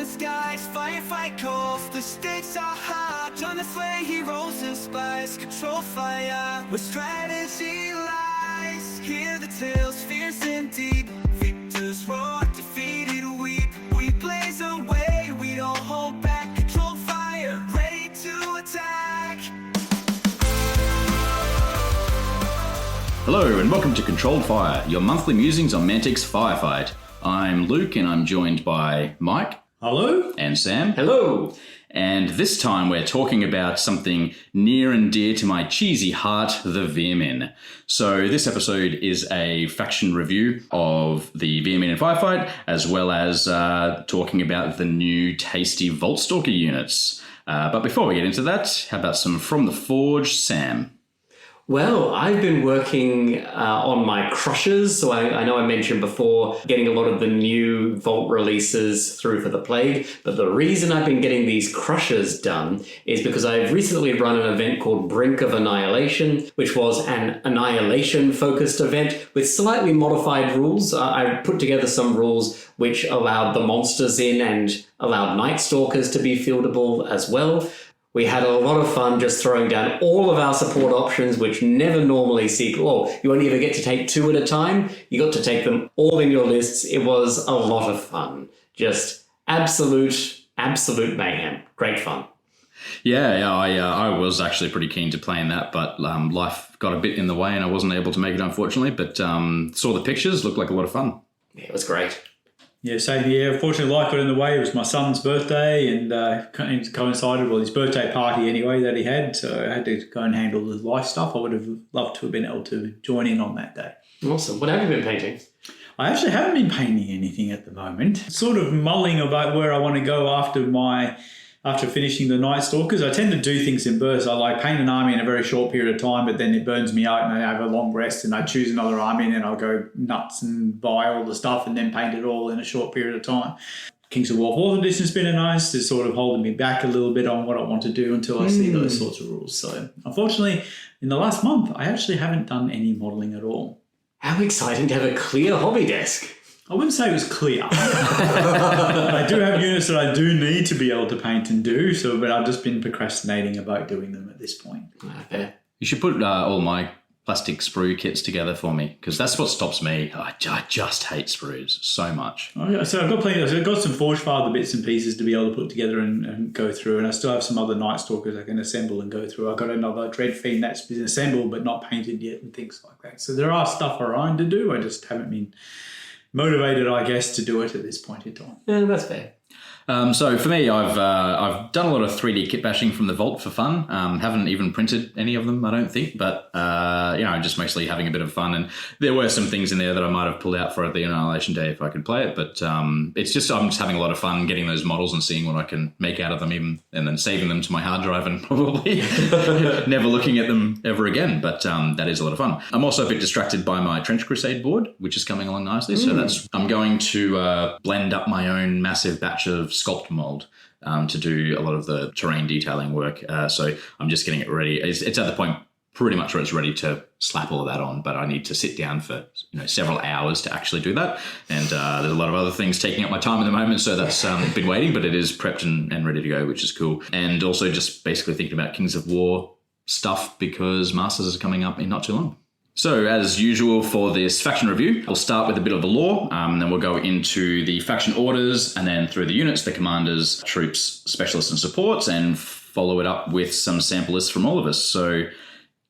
skies, firefight calls. The stakes are high, trying to slay heroes and spies. Control fire, where strategy lies. Hear the tales, fierce and deep. Victors roar, defeated weep. We blaze a way, we don't hold back. Control fire, ready to attack. Hello and welcome to Controlled Fire, your monthly musings on Mantic's Firefight. I'm Luke and I'm joined by Mike. Hello. And Sam. Hello. And this time we're talking about something near and dear to my cheesy heart, the Veer-myn. So this episode is a faction review of the Veer-myn in Firefight, as well as talking about the new tasty Vault Stalker units. But before we get into that, how about some From the Forge, Sam? Well, I've been working on my crushes, so I know I mentioned before getting a lot of the new Vault releases through for the Plague, but the reason I've been getting these crushes done is because I've recently run an event called Brink of Annihilation, which was an Annihilation-focused event with slightly modified rules. I put together some rules which allowed the monsters in and allowed Night Stalkers to be fieldable as well. We had a lot of fun just throwing down all of our support options, which never normally see. Well, you only ever get to take two at a time. You got to take them all in your lists. It was a lot of fun. Just absolute mayhem. Great fun. Yeah, I was actually pretty keen to play in that, but life got a bit in the way and I wasn't able to make it, unfortunately. But saw the pictures, looked like a lot of fun. Yeah, it was great. Yeah, same here. Unfortunately, life got in the way. It was my son's birthday and coincided with his birthday party anyway that he had. So I had to go and handle the life stuff. I would have loved to have been able to join in on that day. Awesome. What have you been painting? I actually haven't been painting anything at the moment. Sort of mulling about where I want to go after finishing the Night Stalkers. I tend to do things in bursts. I like paint an army in a very short period of time, but then it burns me out and I have a long rest and I choose another army and then I'll go nuts and buy all the stuff and then paint it all in a short period of time. Kings of War 4th edition has been nice to sort of holding me back a little bit on what I want to do until I see those sorts of rules. So unfortunately, in the last month, I actually haven't done any modelling at all. How exciting to have a clear hobby desk. I wouldn't say it was clear. I do have units that I do need to be able to paint and do, but I've just been procrastinating about doing them at this point. Fair. You should put all my plastic sprue kits together for me, because that's what stops me. I just hate sprues so much. Okay, so I've got plenty. I've got some Forge Father bits and pieces to be able to put together and go through, and I still have some other Night Stalkers I can assemble and go through. I've got another Dread Fiend that's been assembled but not painted yet and things like that. So there are stuff around to do. I just haven't been motivated, I guess, to do it at this point in time. Yeah, that's fair. So for me, I've done a lot of 3D kit bashing from the Vault for fun. Haven't even printed any of them, I don't think, but just mostly having a bit of fun. And there were some things in there that I might have pulled out for the Annihilation Day if I could play it. But I'm just having a lot of fun getting those models and seeing what I can make out of them, even and then saving them to my hard drive and probably never looking at them ever again. But that is a lot of fun. I'm also a bit distracted by my Trench Crusade board, which is coming along nicely. So I'm going to blend up my own massive batch of sculpt mold to do a lot of the terrain detailing work. So I'm just getting it ready. It's at the point pretty much where it's ready to slap all of that on, but I need to sit down for several hours to actually do that. And there's a lot of other things taking up my time at the moment, so that's been waiting, but it is prepped and ready to go, which is cool. And also just basically thinking about Kings of War stuff because Masters is coming up in not too long. So, as usual for this faction review, we'll start with a bit of the lore, and then we'll go into the faction orders, and then through the units, the commanders, troops, specialists, and supports, and follow it up with some sample lists from all of us. So,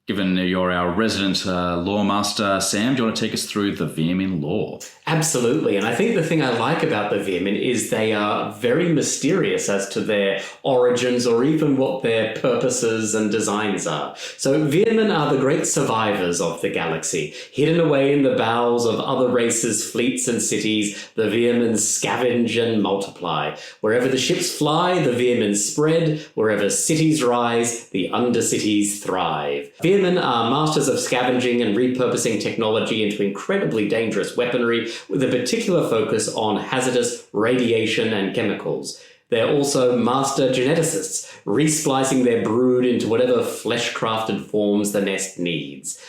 given you're our resident lore master, Sam, do you want to take us through the Veer-myn lore? Absolutely. And I think the thing I like about the Veer-myn is they are very mysterious as to their origins or even what their purposes and designs are. So Veer-myn are the great survivors of the galaxy. Hidden away in the bowels of other races, fleets and cities, the Veer-myn scavenge and multiply. Wherever the ships fly, the Veer-myn spread. Wherever cities rise, the undercities thrive. Veer-myn are masters of scavenging and repurposing technology into incredibly dangerous weaponry, with a particular focus on hazardous radiation and chemicals. They're also master geneticists, resplicing their brood into whatever flesh-crafted forms the nest needs.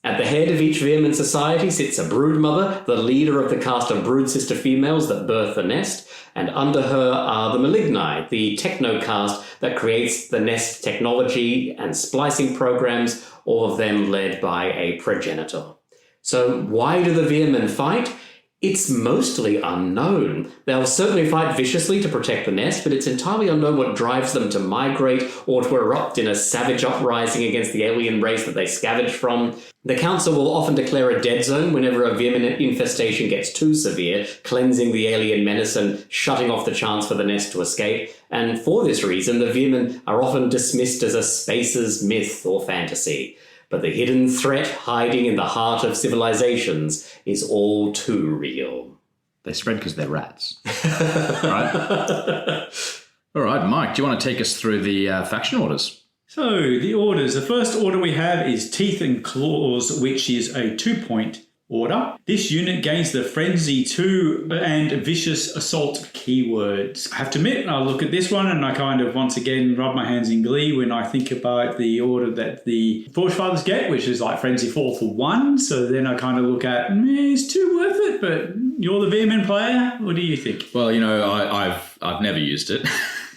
At the head of each Veer-myn society sits a brood mother, the leader of the caste of brood sister females that birth the nest, and under her are the maligni, the techno caste that creates the nest technology and splicing programs, all of them led by a progenitor. So why do the Veer-myn fight? It's mostly unknown. They'll certainly fight viciously to protect the nest, but it's entirely unknown what drives them to migrate or to erupt in a savage uprising against the alien race that they scavenge from. The council will often declare a dead zone whenever a Veer-myn infestation gets too severe, cleansing the alien menace and shutting off the chance for the nest to escape. And for this reason, the Veer-myn are often dismissed as a spacer's myth or fantasy. But the hidden threat hiding in the heart of civilizations is all too real. They spread because they're rats. Right? All right, Mike, do you want to take us through the faction orders? So the orders. The first order we have is Teeth and Claws, which is a 2-point order. This unit gains the Frenzy 2 and Vicious Assault keywords. I have to admit, I look at this one and I kind of once again rub my hands in glee when I think about the order that the Forge Fathers get, which is like Frenzy 4 for 1. So then I kind of look at, it's too worth it, but you're the Veer-myn player. What do you think? Well, I've never used it.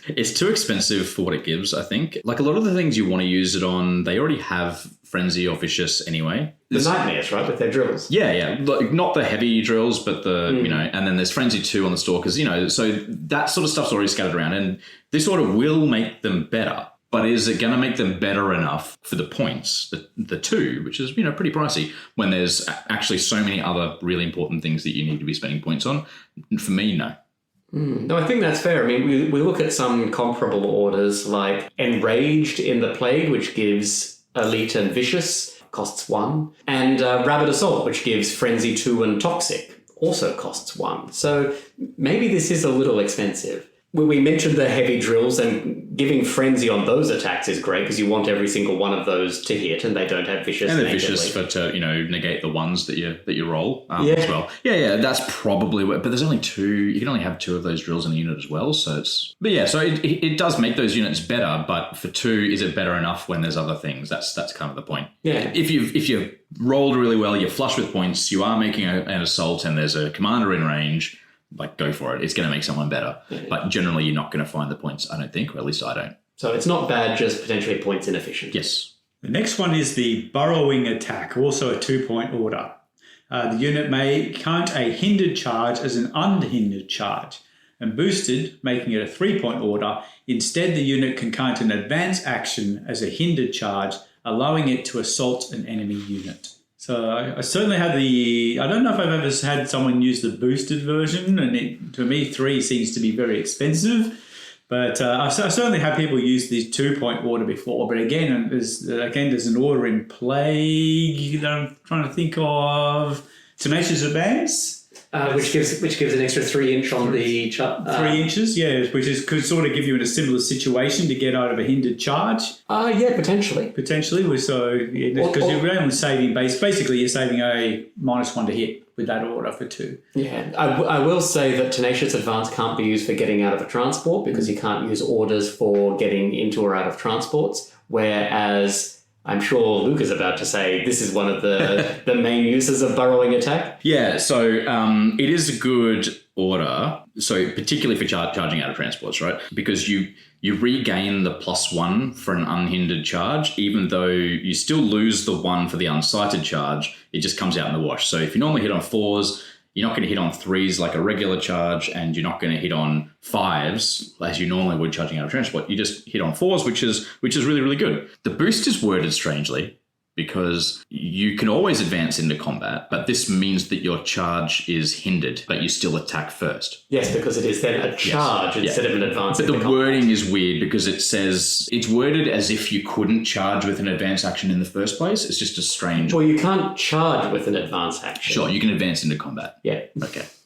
It's too expensive for what it gives, I think. Like a lot of the things you want to use it on, they already have Frenzy or Vicious anyway. The Nightmares, right, with their drills. Yeah. Like, not the heavy drills, but and then there's Frenzy 2 on the Stalkers, so that sort of stuff's already scattered around. And this order will make them better. But is it going to make them better enough for the points, the 2, which is, pretty pricey, when there's actually so many other really important things that you need to be spending points on? For me, no. No, I think that's fair. I mean, we look at some comparable orders like Enraged in the Plague, which gives Elite and Vicious, costs 1, and Rabid Assault, which gives Frenzy 2 and Toxic, also costs 1. So maybe this is a little expensive. We mentioned the heavy drills, and giving Frenzy on those attacks is great because you want every single one of those to hit, and they don't have Vicious. And the Vicious to negate the ones that you roll as well. Yeah, that's probably what. But there's only 2. You can only have 2 of those drills in a unit as well. So it does make those units better. But for 2, is it better enough when there's other things? That's kind of the point. Yeah. If you rolled really well, you're flush with points. You are making an assault, and there's a commander in range. Like, go for it. It's going to make someone better. Yeah. But generally, you're not going to find the points, I don't think, or at least I don't. So it's not bad, just potentially points inefficient. Yes. The next one is the Burrowing Attack, also a 2-point order. The unit may count a hindered charge as an unhindered charge, and boosted, making it a 3-point order. Instead, the unit can count an advance action as a hindered charge, allowing it to assault an enemy unit. So I certainly had I don't know if I've ever had someone use the boosted version, and to me 3 seems to be very expensive. But I've certainly had people use this 2-point order before. But again, there's an order in Plague that I'm trying to think of. Tenacious Advance. Which gives an extra 3 inch on the chart. 3 inches, yeah, which could sort of give you in a similar situation to get out of a hindered charge. Yeah, potentially. Potentially, because you're only saving basically you're saving a -1 to hit with that order for 2. Yeah, I will say that Tenacious Advance can't be used for getting out of a transport because you can't use orders for getting into or out of transports, whereas I'm sure Luke is about to say this is one of the main uses of Burrowing Attack. Yeah, so it is a good order, so particularly for charging out of transports, right? Because you regain the +1 for an unhindered charge, even though you still lose the 1 for the unsighted charge. It just comes out in the wash. So if you normally hit on 4s, you're not going to hit on 3s like a regular charge, and you're not going to hit on 5s as you normally would charging out of transport. You just hit on 4s, which is really, really good. The boost is worded strangely because you can always advance into combat, but this means that your charge is hindered, but you still attack first. Yes, because it is then a charge instead of an advance. But the wording is weird because it says it's worded as if you couldn't charge with an advance action in the first place. It's just a strange. Well, you can't charge with an advance action. Sure, you can advance into combat. Yeah.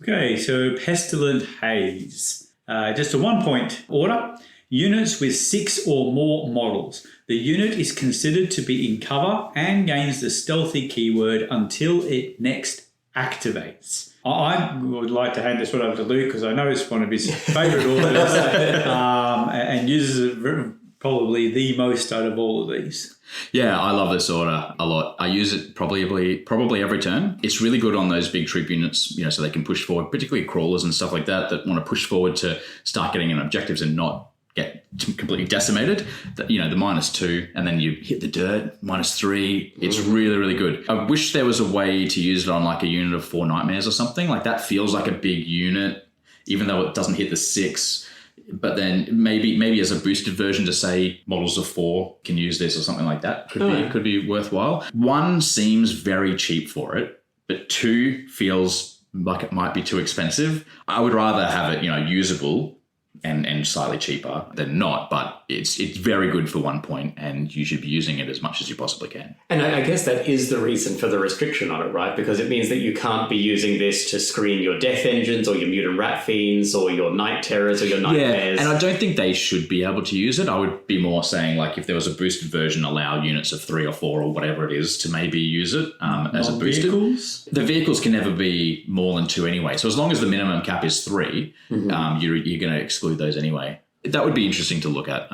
Okay, so Pestilent Haze. Just a 1-point order. Units with 6 or more models. The unit is considered to be in cover and gains the stealthy keyword until it next activates. I would like to hand this one over to Luke because I know it's one of his favourite orders and uses it probably the most out of all of these. Yeah, I love this order a lot. I use it probably every turn. It's really good on those big troop units, so they can push forward, particularly crawlers and stuff like that want to push forward to start getting in objectives and not get completely decimated. The -2, and then you hit the dirt, -3. It's really, really good. I wish there was a way to use it on like a unit of 4 nightmares or something. Like that feels like a big unit, even though it doesn't hit the 6. But then maybe as a boosted version to say models of 4 can use this or something like that could be worthwhile. 1 seems very cheap for it, but 2 feels like it might be too expensive. I would rather have it, usable and slightly cheaper than not, but it's very good for 1 point, and you should be using it as much as you possibly can. And I guess that is the reason for the restriction on it, right? Because it means that you can't be using this to screen your death engines or your mutant rat fiends or your night terrors or your nightmares. Yeah, and I don't think they should be able to use it. I would be more saying, like, if there was a boosted version, allow units of 3 or 4 or whatever it is to maybe use it as a boosted. Vehicles? The vehicles can never be more than 2 anyway. So as long as the minimum cap is 3, you're going to exclude those anyway. That would be interesting to look at.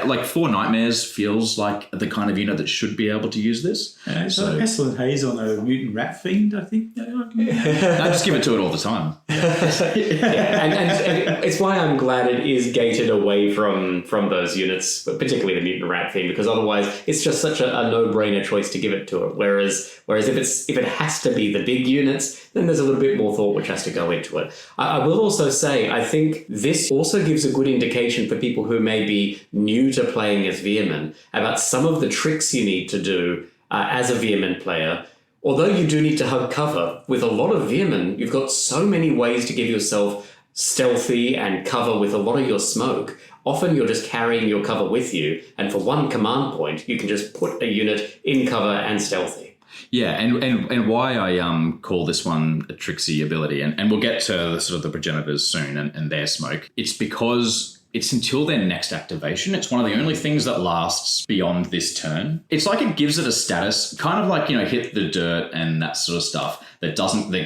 Like 4 Nightmares feels like the kind of unit that should be able to use this. So Pestilent Haze on a mutant rat fiend, I think. I just give it to it all the time. And it's why I'm glad it is gated away from those units, particularly the mutant rat fiend, because otherwise it's just such a no-brainer choice to give it to it. Whereas if it has to be the big units, then there's a little bit more thought which has to go into it. I will also say, I think this also gives a good indication for people who may be new to playing as Veer-myn about some of the tricks you need to do as a Veer-myn player. Although you do need to hug cover, with a lot of Veer-myn, you've got so many ways to give yourself stealthy and cover with a lot of your smoke. Often you're just carrying your cover with you, and for 1 command point, you can just put a unit in cover and stealthy. Yeah, and why I call this one a tricksy ability, and we'll get to the sort of the progenitors soon and their smoke. It's because it's until their next activation. It's one of the only things that lasts beyond this turn. It's like it gives it a status, kind of like, hit the dirt and that sort of stuff that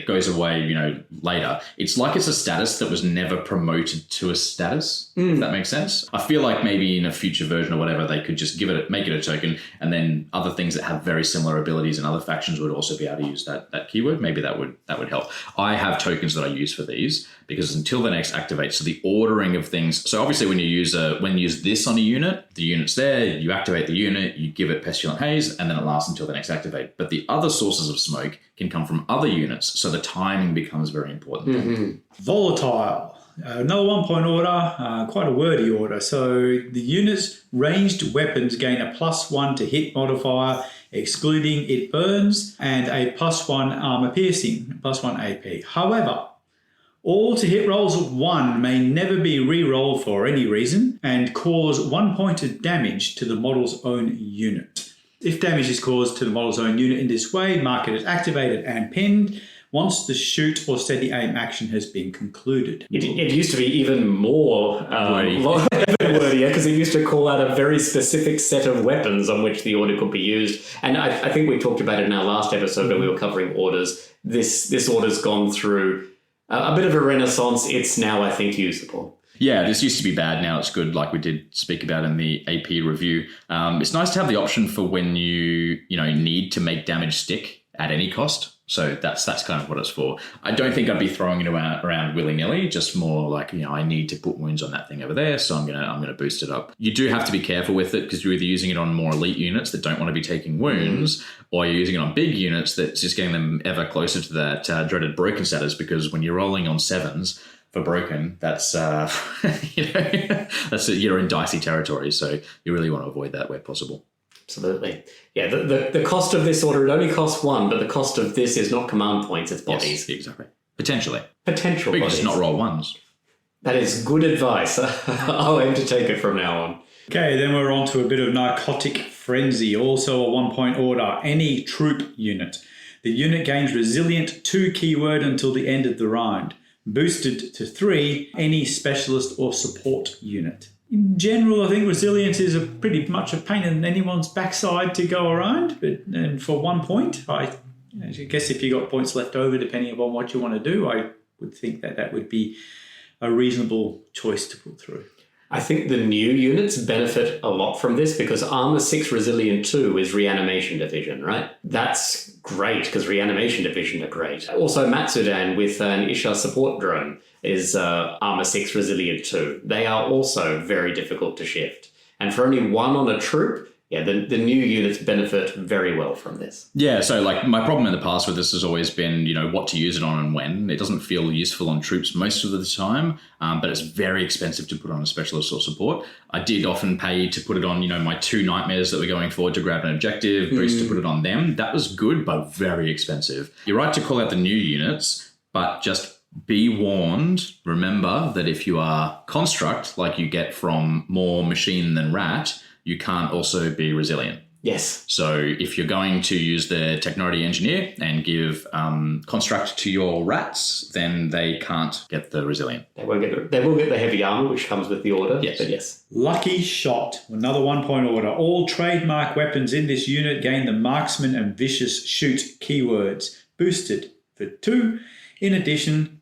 goes away, later. It's like it's a status that was never promoted to a status, if that makes sense. I feel like maybe in a future version or whatever, they could just make it a token, and then other things that have very similar abilities and other factions would also be able to use that keyword. Maybe that would help. I have tokens that I use for these because until the next activates, so the ordering of things. So obviously when you use this on a unit, the unit's there, you activate the unit, you give it Pestilent Haze, and then it lasts until the next activate. But the other sources of smoke can come from other units, so the timing becomes very important. Volatile. Another 1 point order, quite a wordy order. So the unit's ranged weapons gain a +1 to hit modifier, excluding it burns, and a +1 armor piercing, +1 AP. However, all to hit rolls of 1 may never be re-rolled for any reason and cause 1 point of damage to the model's own unit. If damage is caused to the model's own unit in this way, mark it as activated and pinned once the shoot or steady aim action has been concluded. It used to be even more wordier because it used to call out a very specific set of weapons on which the order could be used. And I think we talked about it in our last episode when we were covering orders. This order's gone through a bit of a renaissance. It's now, I think, usable. Yeah, this used to be bad. Now it's good, like we did speak about in the AP review. It's nice to have the option for when you need to make damage stick at any cost. So that's kind of what it's for. I don't think I'd be throwing it around willy-nilly, just more like, I need to put wounds on that thing over there, so I'm gonna boost it up. You do have to be careful with it because you're either using it on more elite units that don't want to be taking wounds, or you're using it on big units that's just getting them ever closer to that dreaded broken status, because when you're rolling on 7s, for broken, that's you're in dicey territory, so you really want to avoid that where possible. Absolutely. Yeah, the cost of this order, it only costs 1, but the cost of this is not command points, it's bodies. Yes, exactly. Potential bodies. Just not roll 1s. That is good advice. I'll aim to take it from now on. Okay, then we're on to a bit of Narcotic Frenzy, also a 1 point order. Any troop unit. The unit gains Resilient 2 keyword until the end of the round. Boosted to 3, any specialist or support unit. In general, I think resilience is pretty much a pain in anyone's backside to go around, and for 1 point, I guess if you got points left over, depending upon what you want to do, I would think that would be a reasonable choice to put through. I think the new units benefit a lot from this because Armor 6 Resilient 2 is Reanimation Division, right? That's great because Reanimation Division are great. Also, Matsudan with an Isha support drone is Armor 6 Resilient 2. They are also very difficult to shift. And for only one on a troop, yeah, the new units benefit very well from this. Yeah, so like my problem in the past with this has always been, what to use it on and when. It doesn't feel useful on troops most of the time, but it's very expensive to put on a specialist or support. I did often pay to put it on, my 2 nightmares that were going forward to grab an objective, boost to put it on them. That was good, but very expensive. You're right to call out the new units, but just be warned. Remember that if you are construct, like you get from more machine than rat, you can't also be resilient. Yes. So if you're going to use the Technology Engineer and give construct to your rats, then they can't get the resilient. They will get the heavy armor, which comes with the order. Yes. But yes. Lucky Shot, another 1-point order. All trademark weapons in this unit gain the Marksman and Vicious Shoot keywords, boosted for 2. In addition,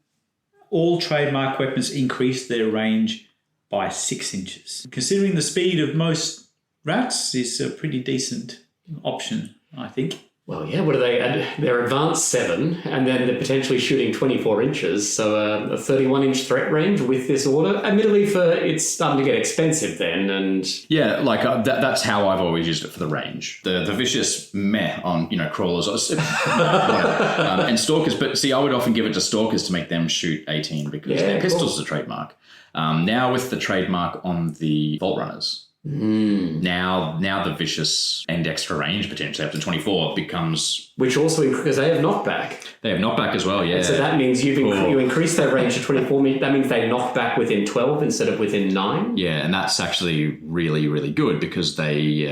all trademark weapons increase their range by 6 inches. Considering the speed of most rats is a pretty decent option, I think. Well, yeah, what do they add? They're advanced 7, and then they're potentially shooting 24 inches, so a 31-inch threat range with this order. Admittedly, it's starting to get expensive then, and... Yeah, like that's how I've always used it for the range. The vicious meh on, crawlers and stalkers. But see, I would often give it to stalkers to make them shoot 18 because their pistols are trademark. Now with the trademark on the Vault Runners, now the vicious and extra range potentially up to 24 becomes... Which also, because they have knockback. They have knockback as well, yeah. And so that means you increase their range to 24. That means they knock back within 12 instead of within 9. Yeah, and that's actually really, really good because they...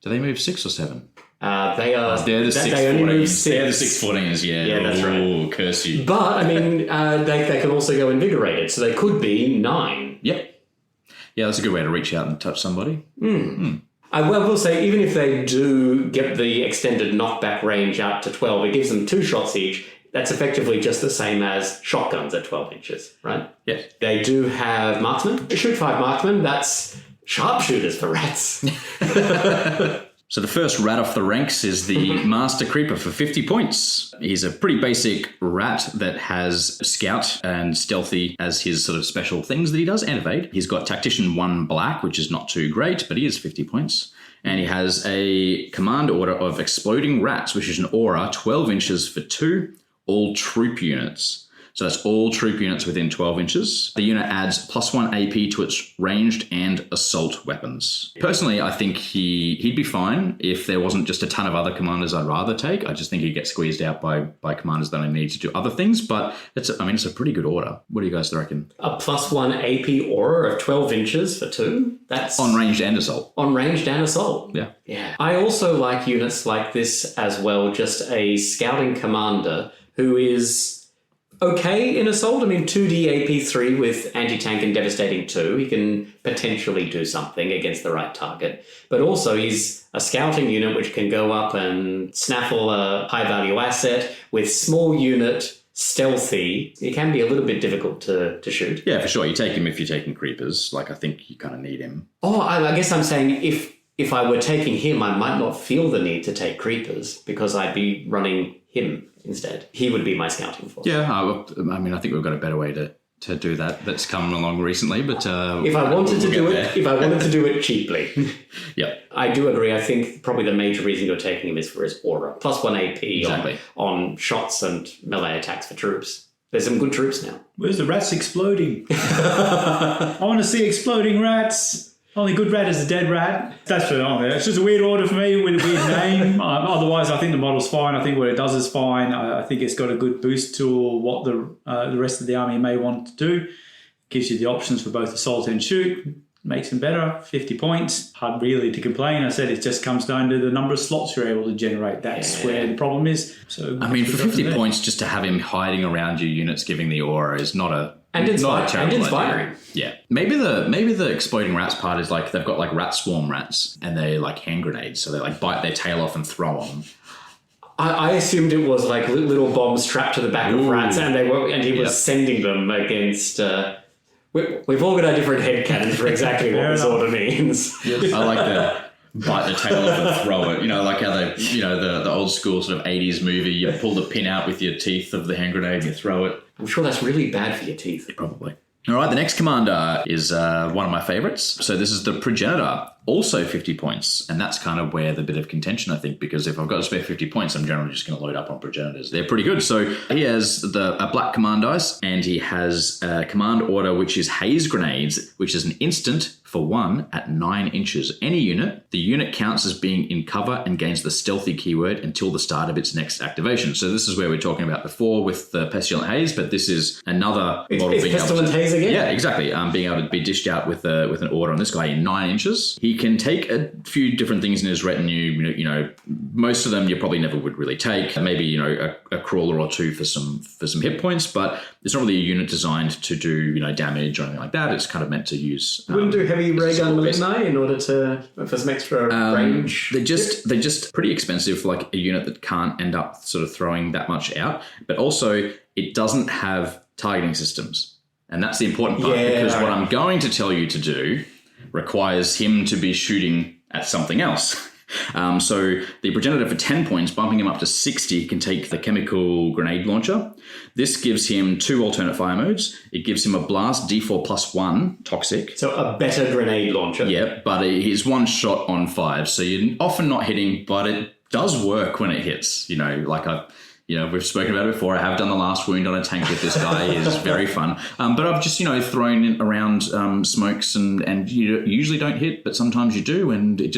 do they move 6 or 7? They are. They're the 6 They only move 14s. 6. They're the 6 14s, yeah. Yeah, that's right. Curse you. But, they can also go invigorated, so they could be 9. Yep. Yeah, that's a good way to reach out and touch somebody. I will say, even if they do get the extended knockback range out to 12, it gives them 2 shots each. That's effectively just the same as shotguns at 12 inches, right? Yes. They do have marksmen. They shoot 5 marksmen. That's sharpshooters for rats. So the first rat off the ranks is the Master Creeper for 50 points. He's a pretty basic rat that has Scout and Stealthy as his sort of special things that he does, and Evade. He's got Tactician 1 Black, which is not too great, but he is 50 points. And he has a command order of Exploding Rats, which is an aura 12 inches for 2, all troop units. So that's all troop units within 12 inches. The unit adds +1 AP to its ranged and assault weapons. Personally, I think he'd be fine if there wasn't just a ton of other commanders I'd rather take. I just think he'd get squeezed out by commanders that I need to do other things. But it's a pretty good order. What do you guys reckon? A +1 AP aura of 12 inches for 2. That's on ranged and assault. On ranged and assault. Yeah. Yeah. I also like units like this as well. Just a scouting commander who is okay in assault. 2D AP3 with anti-tank and devastating 2. He can potentially do something against the right target. But also he's a scouting unit which can go up and snaffle a high-value asset with small unit, stealthy. It can be a little bit difficult to shoot. Yeah, for sure. You take him if you're taking creepers. I think you kind of need him. Oh, I guess I'm saying if I were taking him, I might not feel the need to take creepers because I'd be running him instead. He would be my scouting force. Yeah, I think we've got a better way to do that that's come along recently. But if I wanted to do it cheaply, yeah, I do agree. I think probably the major reason you're taking him is for his aura, +1 AP exactly. on shots and melee attacks for troops. There's some good troops now. Where's the rats exploding? I want to see exploding rats. Only good rat is a dead rat. That's for it's just a weird order for me with a weird name. Otherwise, I think the model's fine. I think what it does is fine. I think it's got a good boost to what the rest of the army may want to do. Gives you the options for both assault and shoot. Makes them better. 50 points. Hard really to complain. I said it just comes down to the number of slots you're able to generate. That's where the problem is. So for 50 points, just to have him hiding around your units giving the aura is not a... And inspiring. Yeah. Maybe the exploding rats part is they've got rat swarm rats and they hand grenades. So they bite their tail off and throw them. I assumed it was little bombs strapped to the back of rats and he was sending them against We've all got our different headcanons for exactly what this order means. I like the bite the tail off and throw it. You know, like how they, you know, the old school sort of 80s movie, you pull the pin out with your teeth of the hand grenade and you throw it. I'm sure that's really bad for your teeth. Probably. All right, the next commander is one of my favorites. So this is the Progenitor, also 50 points. And that's kind of where the bit of contention, I think, because if I've got to spare 50 points, I'm generally just going to load up on Progenitors. They're pretty good. So he has a black command dice, and he has a command order, which is Haze Grenades, which is an instant for 1 at 9 inches. Any unit, the unit counts as being in cover and gains the stealthy keyword until the start of its next activation. So this is where we're talking about before with the Pestilent Haze, but this is another model. It's Pestilent Haze again? Yeah, exactly. Being able to be dished out with an order on this guy in 9 inches. He can take a few different things in his retinue. You know, most of them you probably never would really take. Maybe, you know, a crawler or two for some hit points, but it's not really a unit designed to do, you know, damage or anything like that. It's kind of meant to use. Wouldn't do heavy ray gun Malignai in order for some extra range. They're just pretty expensive for like a unit that can't end up sort of throwing that much out. But also, it doesn't have targeting systems. And that's the important part, because what I'm going to tell you to do requires him to be shooting at something else. So the Progenitor for 10 points, bumping him up to 60, can take the chemical grenade launcher. This gives him 2 alternate fire modes. It gives him a blast D4 +1 toxic. So a better grenade launcher. Yeah, but he's one shot on 5. So you're often not hitting, but it does work when it hits. You know, like we've spoken about it before. I have done the last wound on a tank with this guy. It's very fun. But I've just, you know, thrown around smokes and you usually don't hit, but sometimes you do. And it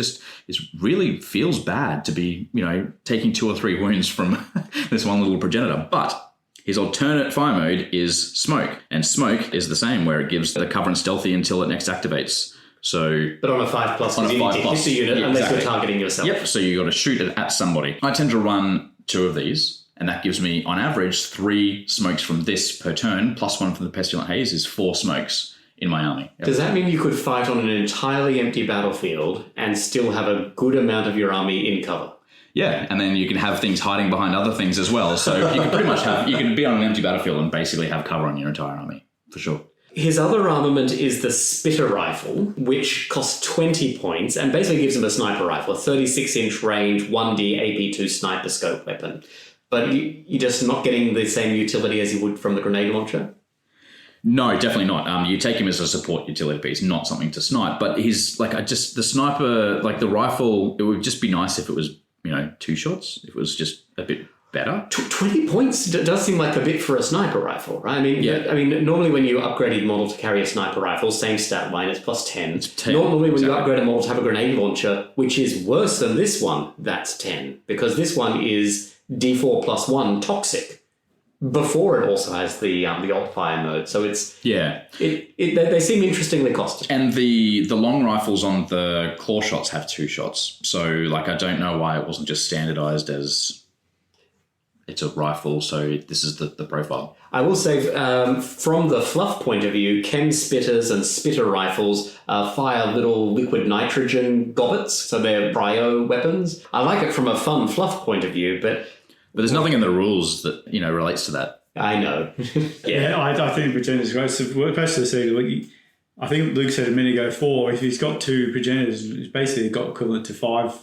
really feels bad to be, you know, taking 2 or 3 wounds from this one little Progenitor. But his alternate fire mode is smoke. And smoke is the same, where it gives the cover and stealthy until it next activates. So, but on a 5+, on a 5+, hit the unit unless you're targeting yourself. Yep. So you got to shoot it at somebody. I tend to run 2 of these. And that gives me, on average, 3 smokes from this per turn, +1 from the Pestilent Haze is 4 smokes in my army. Yep. Does that mean you could fight on an entirely empty battlefield and still have a good amount of your army in cover? Yeah, and then you can have things hiding behind other things as well. So you can pretty much you can be on an empty battlefield and basically have cover on your entire army, for sure. His other armament is the Spitter Rifle, which costs 20 points and basically gives him a sniper rifle, a 36-inch range, 1D AP2 sniper scope weapon. But you're just not getting the same utility as you would from the grenade launcher? No, definitely not. You take him as a support utility piece, not something to snipe. But he's like, the sniper, like the rifle, it would just be nice if it was, you know, 2 shots. If it was just a bit better. 20 points does seem like a bit for a sniper rifle, right? I mean, normally when you upgrade a model to carry a sniper rifle, same stat line, it's +10. It's 10. Normally when you upgrade a model to have a grenade launcher, which is worse than this one, that's 10. Because this one is D4 +1 toxic before it also has the alt fire mode. So it's they seem interestingly costed. And the long rifles on the claw shots have 2 shots. So like I don't know why it wasn't just standardized as it's a rifle. So this is the profile. I will say from the fluff point of view, chem spitters and spitter rifles fire little liquid nitrogen gobbets. So they're bryo weapons. I like it from a fun fluff point of view, but there's nothing in the rules that, you know, relates to that. I know. I think Progenitors are great. So we're supposed to see, I think Luke said a minute ago 4. If he's got 2 Progenitors, it's basically got equivalent to 5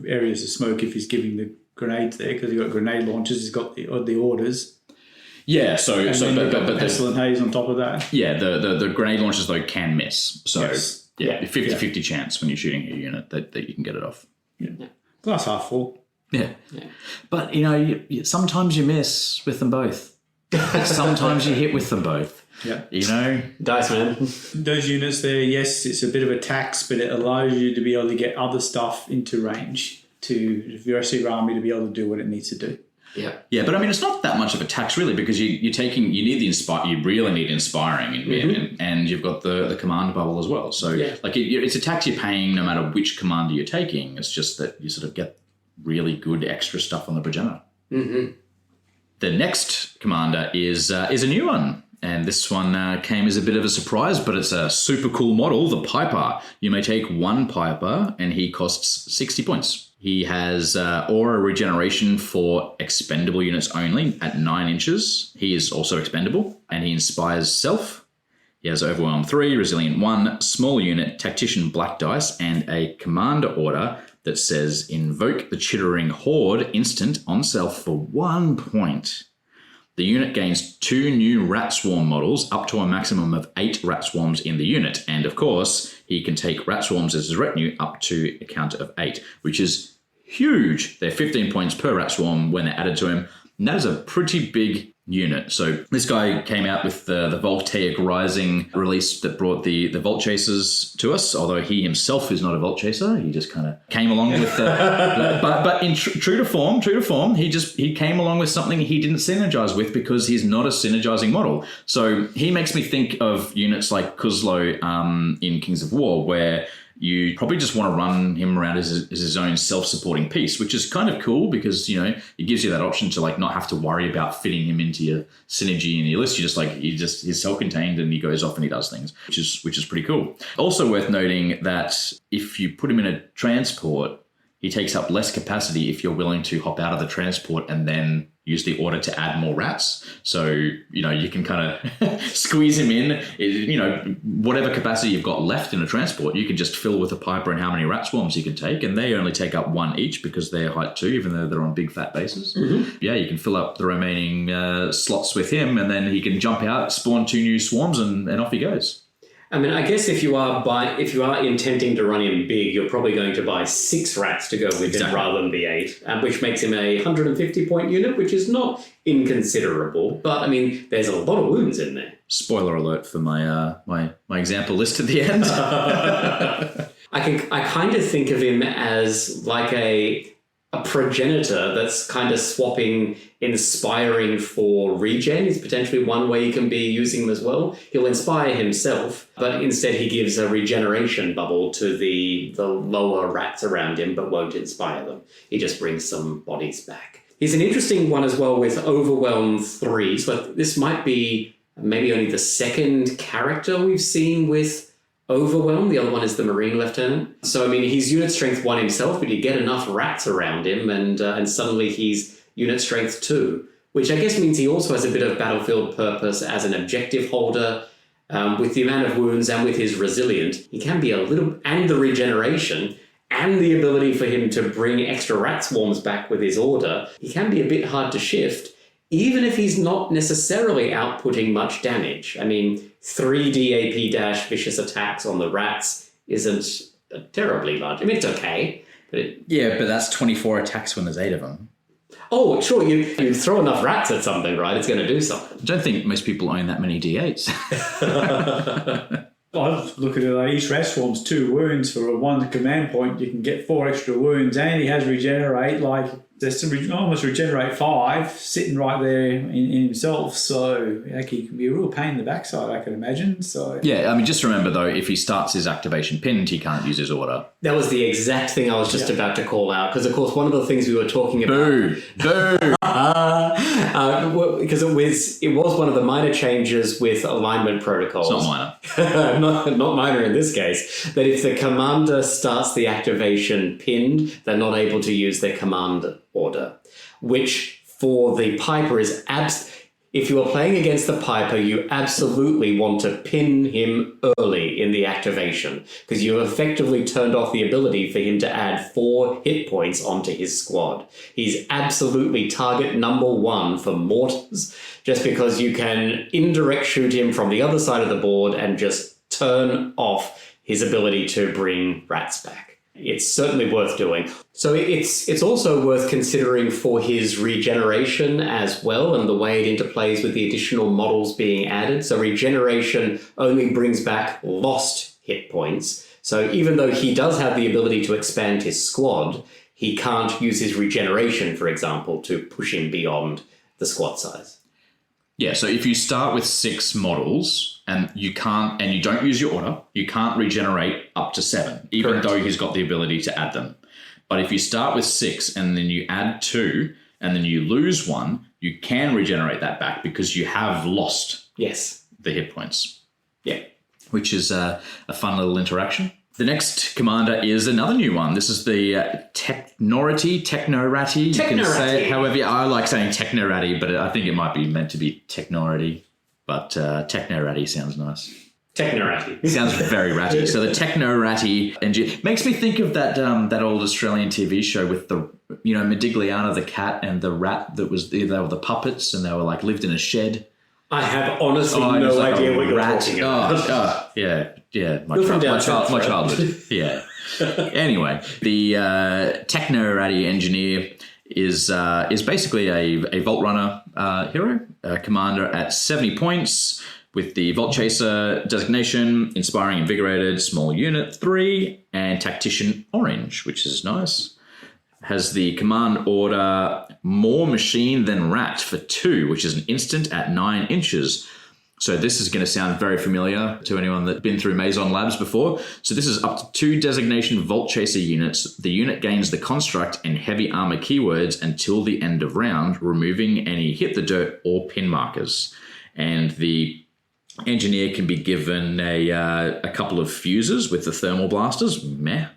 areas of smoke if he's giving the grenades there, because he's got grenade launchers, he's got the orders. Yeah, but the Pestilent Haze on top of that. Yeah, the grenade launchers though can miss. So yes. 50-50 chance when you're shooting a unit that you can get it off. Yeah. Glass half full. Yeah. But, you know, sometimes you miss with them both. Sometimes you hit with them both. Yeah. You know? Dice, man. Those units there, yes, it's a bit of a tax, but it allows you to be able to get other stuff into range to the rest of your army to be able to do what it needs to do. Yeah. Yeah, but I mean, it's not that much of a tax really, because you really need inspiring and you've got the command bubble as well. So it's a tax you're paying no matter which commander you're taking. It's just that you sort of get really good extra stuff on the Progenitor. Mm-hmm. The next commander is a new one. And this one came as a bit of a surprise, but it's a super cool model, the Piper. You may take 1 Piper, and he costs 60 points. He has aura regeneration for expendable units only at 9 inches. He is also expendable, and he inspires self. He has Overwhelm 3, Resilient 1, Small Unit, Tactician Black Dice, and a commander order that says invoke the Chittering Horde instant on self for 1 point. The unit gains 2 new Rat Swarm models up to a maximum of 8 Rat Swarms in the unit. And of course, he can take Rat Swarms as his retinue up to a count of 8, which is huge. They're 15 points per Rat Swarm when they're added to him. And that is a pretty big unit. So this guy came out with the Voltaic Rising release that brought the Vault Chasers to us, although he himself is not a Vault Chaser. He just kind of came along with but in true to form, he came along with something he didn't synergize with because he's not a synergizing model. So he makes me think of units like Kuzlo in Kings of War, where you probably just want to run him around as his own self-supporting piece, which is kind of cool because, you know, it gives you that option to like not have to worry about fitting him into your synergy in your list. He's self-contained and he goes off and he does things, which is pretty cool. Also worth noting that if you put him in a transport, he takes up less capacity if you're willing to hop out of the transport and then use the order to add more rats. So, you know, you can kind of squeeze him in, you know, whatever capacity you've got left in a transport, you can just fill with a Piper and how many rat swarms you can take. And they only take up 1 each because they're height 2, even though they're on big fat bases. Mm-hmm. Yeah, you can fill up the remaining slots with him and then he can jump out, spawn 2 new swarms and off he goes. I mean, I guess if you are intending to run him big, you're probably going to buy 6 rats to go with him rather than the 8, which makes him a 150-point unit, which is not inconsiderable. But I mean, there's a lot of wounds in there. Spoiler alert for my my example list at the end. I kind of think of him as like a progenitor that's kind of swapping inspiring for regen is potentially one way you can be using him as well. He'll inspire himself, but instead he gives a regeneration bubble to the lower rats around him, but won't inspire them. He just brings some bodies back. He's an interesting one as well with Overwhelm 3. So this might be maybe only the second character we've seen with Overwhelm. The other one is the Marine Lieutenant. So, I mean, he's unit strength 1 himself, but you get enough rats around him and suddenly he's unit strength 2, which I guess means he also has a bit of battlefield purpose as an objective holder. With the amount of wounds and with his resilient, he can be a little, and the regeneration and the ability for him to bring extra rat swarms back with his order, he can be a bit hard to shift, even if he's not necessarily outputting much damage. I mean, 3 DAP - vicious attacks on the rats isn't terribly large. I mean, it's okay. But but that's 24 attacks when there's 8 of them. Oh, sure, you throw enough rats at something, right? It's going to do something. I don't think most people own that many D8s. I was looking at each rat swarm's 2 wounds for a 1 command point. You can get 4 extra wounds, and he has regenerate. Like there's almost regenerate 5 sitting right there in himself. So he can be a real pain in the backside, I can imagine. So yeah, I mean, just remember though, if he starts his activation pinned, he can't use his order. That was the exact thing I was just about to call out, because of course one of the things we were talking about. Boo! Because it was one of the minor changes with alignment protocols. It's not minor. not minor in this case. That if the commander starts the activation pinned, they're not able to use their command order, which for the Piper is if you are playing against the Piper, you absolutely want to pin him early in the activation, because you effectively turned off the ability for him to add 4 hit points onto his squad. He's absolutely target number 1 for mortars, just because you can indirect shoot him from the other side of the board and just turn off his ability to bring rats back. It's certainly worth doing. So it's also worth considering for his regeneration as well, and the way it interplays with the additional models being added. So regeneration only brings back lost hit points. So even though he does have the ability to expand his squad, he can't use his regeneration, for example, to push him beyond the squad size. Yeah, so if you start with 6 models and you don't use your order, you can't regenerate up to 7, even though he's got the ability to add them. But if you start with 6 and then you add 2 and then you lose 1, you can regenerate that back because you have lost the hit points. Yeah. Which is a fun little interaction. The next commander is another new one. This is the Technorati. You can say it however. I like saying Technorati, but I think it might be meant to be Technorati. But Technorati sounds nice. Techno-ratty. Sounds very ratty. So the techno-ratty engineer makes me think of that old Australian TV show with the, Modigliana the cat and the rat that was, they were the puppets and they were like lived in a shed. I have honestly no idea what you're talking about. Yeah. My childhood. Yeah. Anyway, the techno-ratty engineer is basically a Vault Runner hero, a commander at 70 points with the Vault Chaser designation, Inspiring Invigorated, Small Unit 3, and Tactician Orange, which is nice. Has the command order More Machine Than Rat for 2, which is an instant at 9 inches. So this is going to sound very familiar to anyone that's been through Maison Labs before. So this is up to 2 designation Vault Chaser units. The unit gains the construct and heavy armor keywords until the end of round, removing any hit the dirt or pin markers. And the engineer can be given a couple of fuses with the thermal blasters. Meh.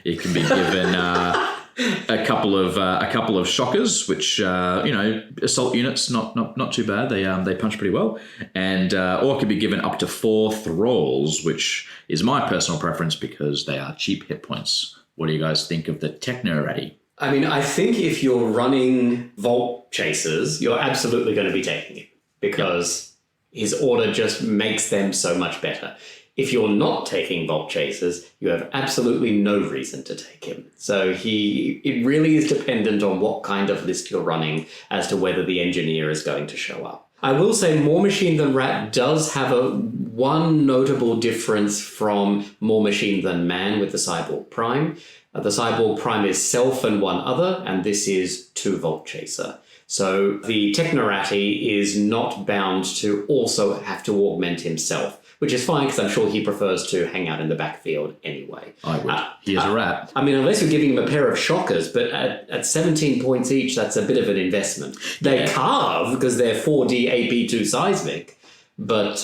It can be given a couple of shockers, which assault units not too bad. They punch pretty well, and or it could be given up to 4 thralls, which is my personal preference because they are cheap hit points. What do you guys think of the techno-ratty? I mean, I think if you're running Vault Chasers, you're absolutely going to be taking it because his order just makes them so much better. If you're not taking Vault Chasers, you have absolutely no reason to take him. So it really is dependent on what kind of list you're running as to whether the engineer is going to show up. I will say More Machine Than Rat does have one notable difference from More Machine Than Man with the Cyborg Prime. The Cyborg Prime is self and one other, and this is 2 Vault Chaser. So the Techno-ratty is not bound to also have to augment himself, which is fine because I'm sure he prefers to hang out in the backfield anyway. I would. He is a rat. I mean, unless you're giving him a pair of shockers, but at 17 points each, that's a bit of an investment. They carve because they're 4D AP2 seismic, but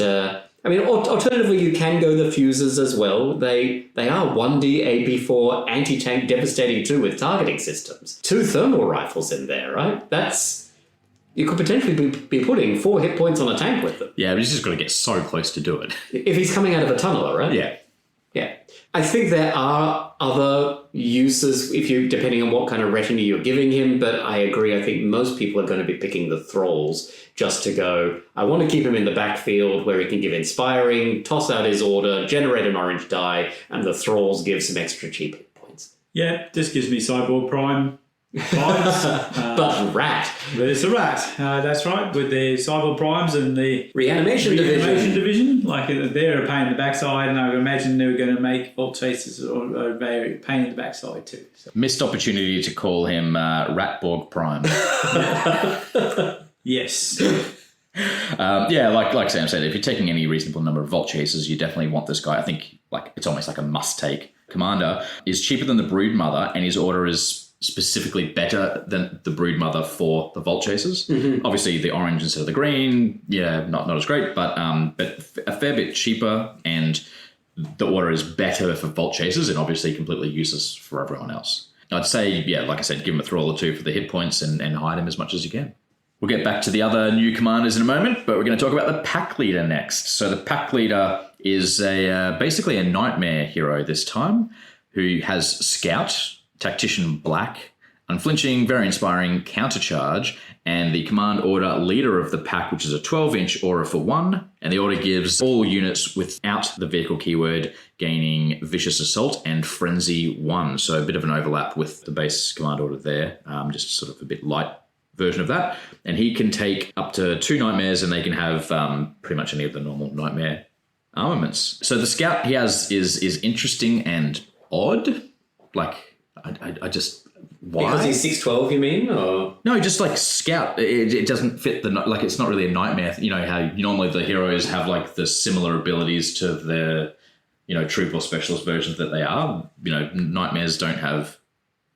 alternatively, you can go the fuses as well. They are 1D AP4 anti-tank devastating 2 with targeting systems. 2 thermal rifles in there, right? You could potentially be putting 4 hit points on a tank with them. Yeah, but he's just got to get so close to do it. If he's coming out of a tunnel, right? Yeah. Yeah. I think there are other uses depending on what kind of retinue you're giving him, but I agree. I think most people are going to be picking the thralls just to go, I want to keep him in the backfield where he can give Inspiring, toss out his order, generate an orange die, and the thralls give some extra cheap hit points. Yeah, just gives me Cyborg Prime vibes. But rat. But it's a rat. That's right, with the Cyborg Primes and the Reanimation division. Like they're a pain in the backside, and I would imagine they were going to make Vault Chasers a very pain in the backside too. So. Missed opportunity to call him Ratborg Prime. Yes. Like Sam said, if you're taking any reasonable number of Vault Chasers, you definitely want this guy. I think it's almost like a must-take. Commander is cheaper than the Broodmother, and his order is specifically better than the Broodmother for the Vault Chasers. Mm-hmm. Obviously, the orange instead of the green, not as great, but a fair bit cheaper, and the order is better for Vault Chasers and obviously completely useless for everyone else. I'd say, like I said, give him a thrall or 2 for the hit points and hide him as much as you can. We'll get back to the other new commanders in a moment, but we're going to talk about the Pack Leader next. So the Pack Leader is basically a Nightmare hero this time, who has Scout, Tactician Black, Unflinching, Very Inspiring, Countercharge, and the command order Leader of the Pack, which is a 12-inch aura for 1. And the order gives all units without the vehicle keyword gaining Vicious Assault and Frenzy 1. So a bit of an overlap with the base command order there, just sort of a bit light version of that. And he can take up to 2 Nightmares, and they can have pretty much any of the normal Nightmare armaments. So the Scout he has is interesting and odd. I just... Why? Because he's 6'12", you mean? Or? No, just like Scout. It doesn't fit it's not really a Nightmare. You know how normally the heroes have the similar abilities to their, troop or specialist versions that they are. Nightmares don't have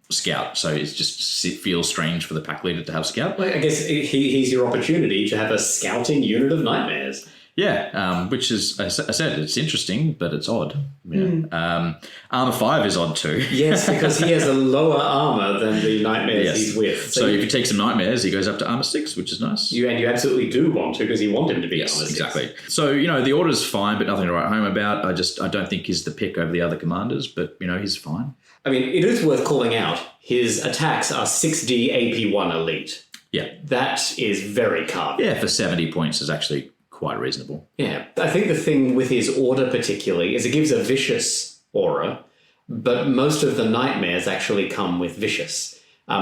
Scout, so it feels strange for the Pack Leader to have Scout. Well, I guess he's your opportunity to have a scouting unit of Nightmares. Which is, I said, it's interesting, but it's odd. Yeah. Armor 5 is odd too. Yes, because he has a lower armor than the nightmares he's with. So if you take some nightmares, he goes up to armor 6, which is nice. You absolutely do want to, because you want him to be armor 6. Exactly. So, the order's fine, but nothing to write home about. I don't think he's the pick over the other commanders, but, he's fine. I mean, it is worth calling out, his attacks are 6D AP1 elite. Yeah. That is very carved. Yeah, for 70 points is actually quite reasonable. Yeah. I think the thing with his order particularly is it gives a vicious aura, but most of the nightmares actually come with vicious.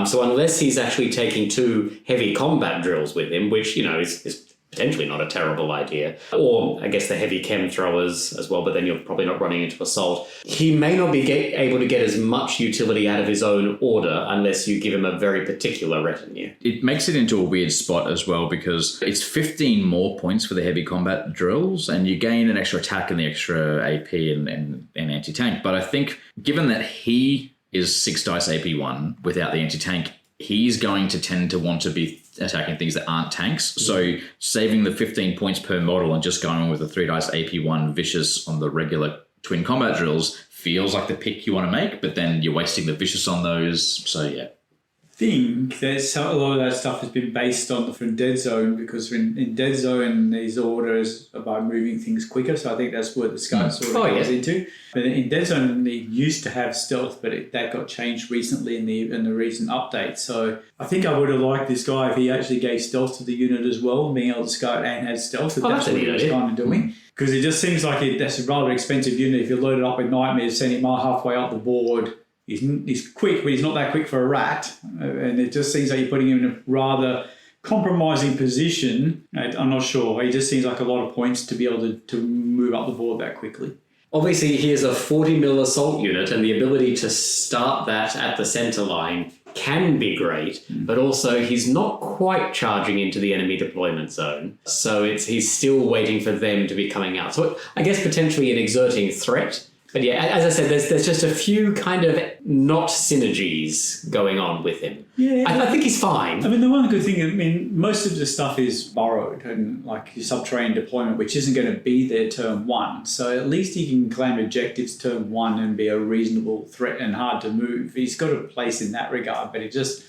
So unless he's actually taking 2 heavy combat drills with him, which, is potentially not a terrible idea, or I guess the heavy chem throwers as well, but then you're probably not running into assault, he may not be able to get as much utility out of his own order unless you give him a very particular retinue. It makes it into a weird spot as well, because it's 15 more points for the heavy combat drills, and you gain an extra attack and the extra AP and anti-tank. But I think given that he is 6 dice AP1 without the anti-tank, he's going to tend to want to be attacking things that aren't tanks. So saving the 15 points per model and just going with a 3 dice AP1 vicious on the regular twin combat drills feels like the pick you want to make, but then you're wasting the vicious on those. So yeah. I think that a lot of that stuff has been based on from Dead Zone, because in Dead Zone these orders about moving things quicker, so I think that's where the Scout sort of goes into. But in Dead Zone they used to have stealth, but that got changed recently in the recent update. So I think I would have liked this guy if he actually gave stealth to the unit as well, being able to scout and have stealth. That's what he was kind of doing. Because it just seems like that's a rather expensive unit. If you load it up with nightmares, send him halfway up the board. He's quick, but he's not that quick for a rat. And it just seems like you're putting him in a rather compromising position. I'm not sure. He just seems like a lot of points to be able to move up the board that quickly. Obviously, he is a 40 mil assault unit, and the ability to start that at the centre line can be great, but also he's not quite charging into the enemy deployment zone. So he's still waiting for them to be coming out. So I guess potentially an exerting threat. But yeah, as I said, there's just a few kind of not synergies going on with him. Yeah, I think he's fine. I mean, the one good thing, most of the stuff is borrowed, and like your subterranean deployment, which isn't going to be there turn 1. So at least he can claim objectives turn 1 and be a reasonable threat and hard to move. He's got a place in that regard, but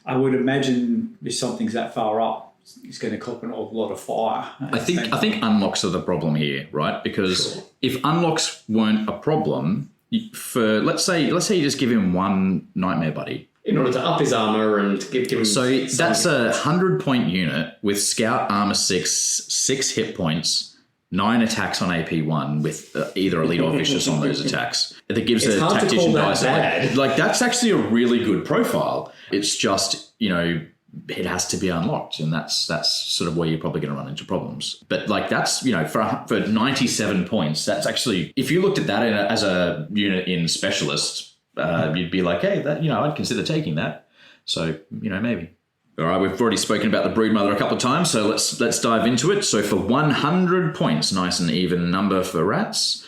I would imagine if something's that far up, he's going to cop an awful lot of fire. I think unlocks are the problem here, right? Because if unlocks weren't a problem, for let's say you just give him 1 nightmare buddy in order to up his armor and give him. So that's a 100-point unit with scout armor 6 hit points, 9 attacks on AP1 with either elite or vicious on those attacks. That gives a tactician dice. Like that's actually a really good profile. It's just it has to be unlocked, and that's sort of where you're probably going to run into problems. But like that's for 97 points, that's actually, if you looked at that as a unit in specialist, you'd be like, hey, that I'd consider taking that. So maybe. All right, we've already spoken about the Broodmother a couple of times, so let's dive into it. So for 100 points, nice and even number for rats.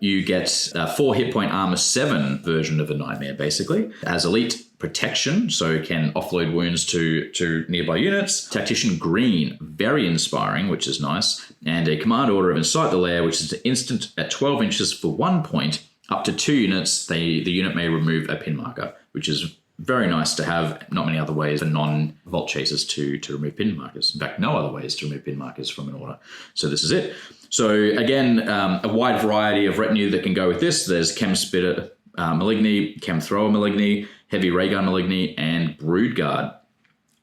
You get a 4 hit point armor 7 version of a nightmare, basically. It has elite protection, so it can offload wounds to nearby units. Tactician green, very inspiring, which is nice. And a command order of Incite the Lair, which is an instant at 12 inches for 1 point. Up to 2 units, the unit may remove a pin marker, which is very nice to have. Not many other ways for non-vault chasers to remove pin markers. In fact, no other ways to remove pin markers from an order. So this is it. So again, a wide variety of retinue that can go with this. There's Chem Spitter Maligny, Chem Thrower Maligny, Heavy Ray Gun Maligny, and Brood Guard,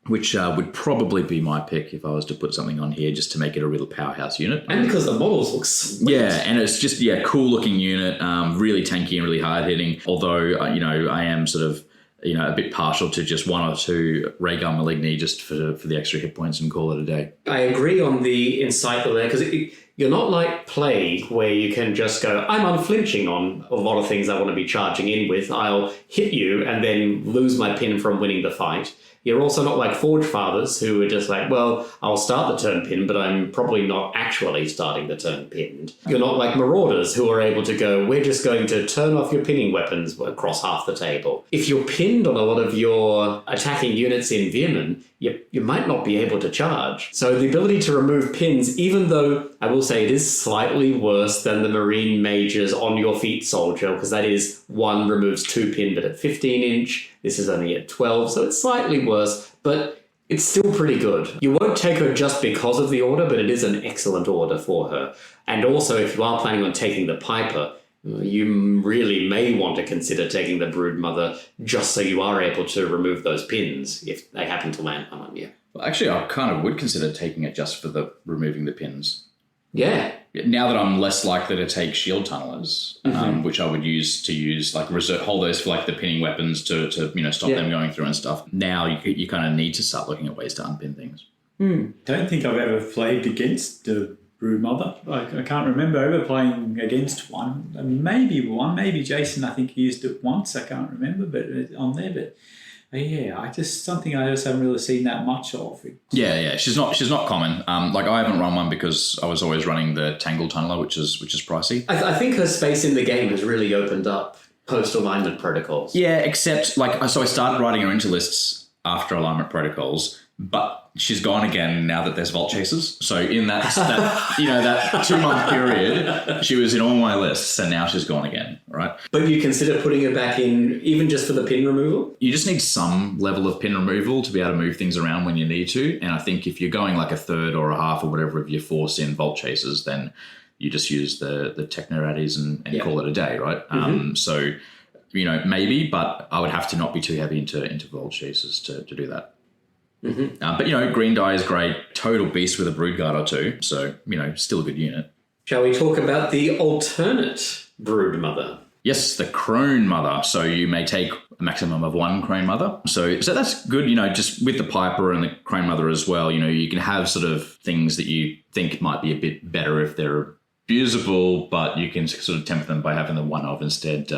which would probably be my pick if I was to put something on here just to make it a real powerhouse unit. And because the models look sweet. Yeah, and it's just, cool looking unit, really tanky and really hard hitting. Although, I am sort of, a bit partial to just 1 or 2 Ray Gun Maligny just for the extra hit points and call it a day. I agree on the Incite the Lair, because you're not like Plague, where you can just go, I'm unflinching on a lot of things I want to be charging in with. I'll hit you and then lose my pin from winning the fight. You're also not like Forge Fathers, who are just like, well, I'll start the turn pin, but I'm probably not actually starting the turn pinned. You're not like Marauders, who are able to go, we're just going to turn off your pinning weapons across half the table. If you're pinned on a lot of your attacking units in Veer-myn, you might not be able to charge. So the ability to remove pins, even though I will say it is slightly worse than the Marine Mage's On Your Feet Soldier, because that is 1 removes 2 pin, but at 15 inch, this is only at 12, so it's slightly worse, but it's still pretty good. You won't take her just because of the order, but it is an excellent order for her. And also, if you are planning on taking the Piper, you really may want to consider taking the Broodmother just so you are able to remove those pins if they happen to land on you. Well, actually, I kind of would consider taking it just for the removing the pins. Yeah. Now that I'm less likely to take shield tunnelers, which I would use like hold those for like the pinning weapons to stop them going through and stuff. Now you kind of need to start looking at ways to unpin things. Don't think I've ever played against the Broodmother. I can't remember ever playing against one. Maybe Jason, I think he used it once. I can't remember, but on there. But I just haven't really seen that much of. Yeah. She's not common. Like I haven't run one because I was always running the Tangle Tunneler, which is pricey. I think her space in the game has really opened up post-alignment protocols. Yeah, except so I started writing her into lists after alignment protocols, but she's gone again now that there's Vault Chasers. So in that 2-month period, she was in all my lists, and now she's gone again, right? But you consider putting her back in even just for the pin removal? You just need some level of pin removal to be able to move things around when you need to. And I think if you're going like a third or a half or whatever of your force in Vault Chasers, then you just use the Technoraddies and call it a day, right? So, maybe, but I would have to not be too heavy into Vault Chasers to do that. But, green die is great. Total beast with a brood guard or two. So, still a good unit. Shall we talk about the alternate Broodmother? Yes, the Crone Mother. So you may take a maximum of 1 Crone Mother. So that's good, just with the Piper and the Crone Mother as well, you can have sort of things that you think might be a bit better if they're abusable, but you can sort of temper them by having the 1 of instead,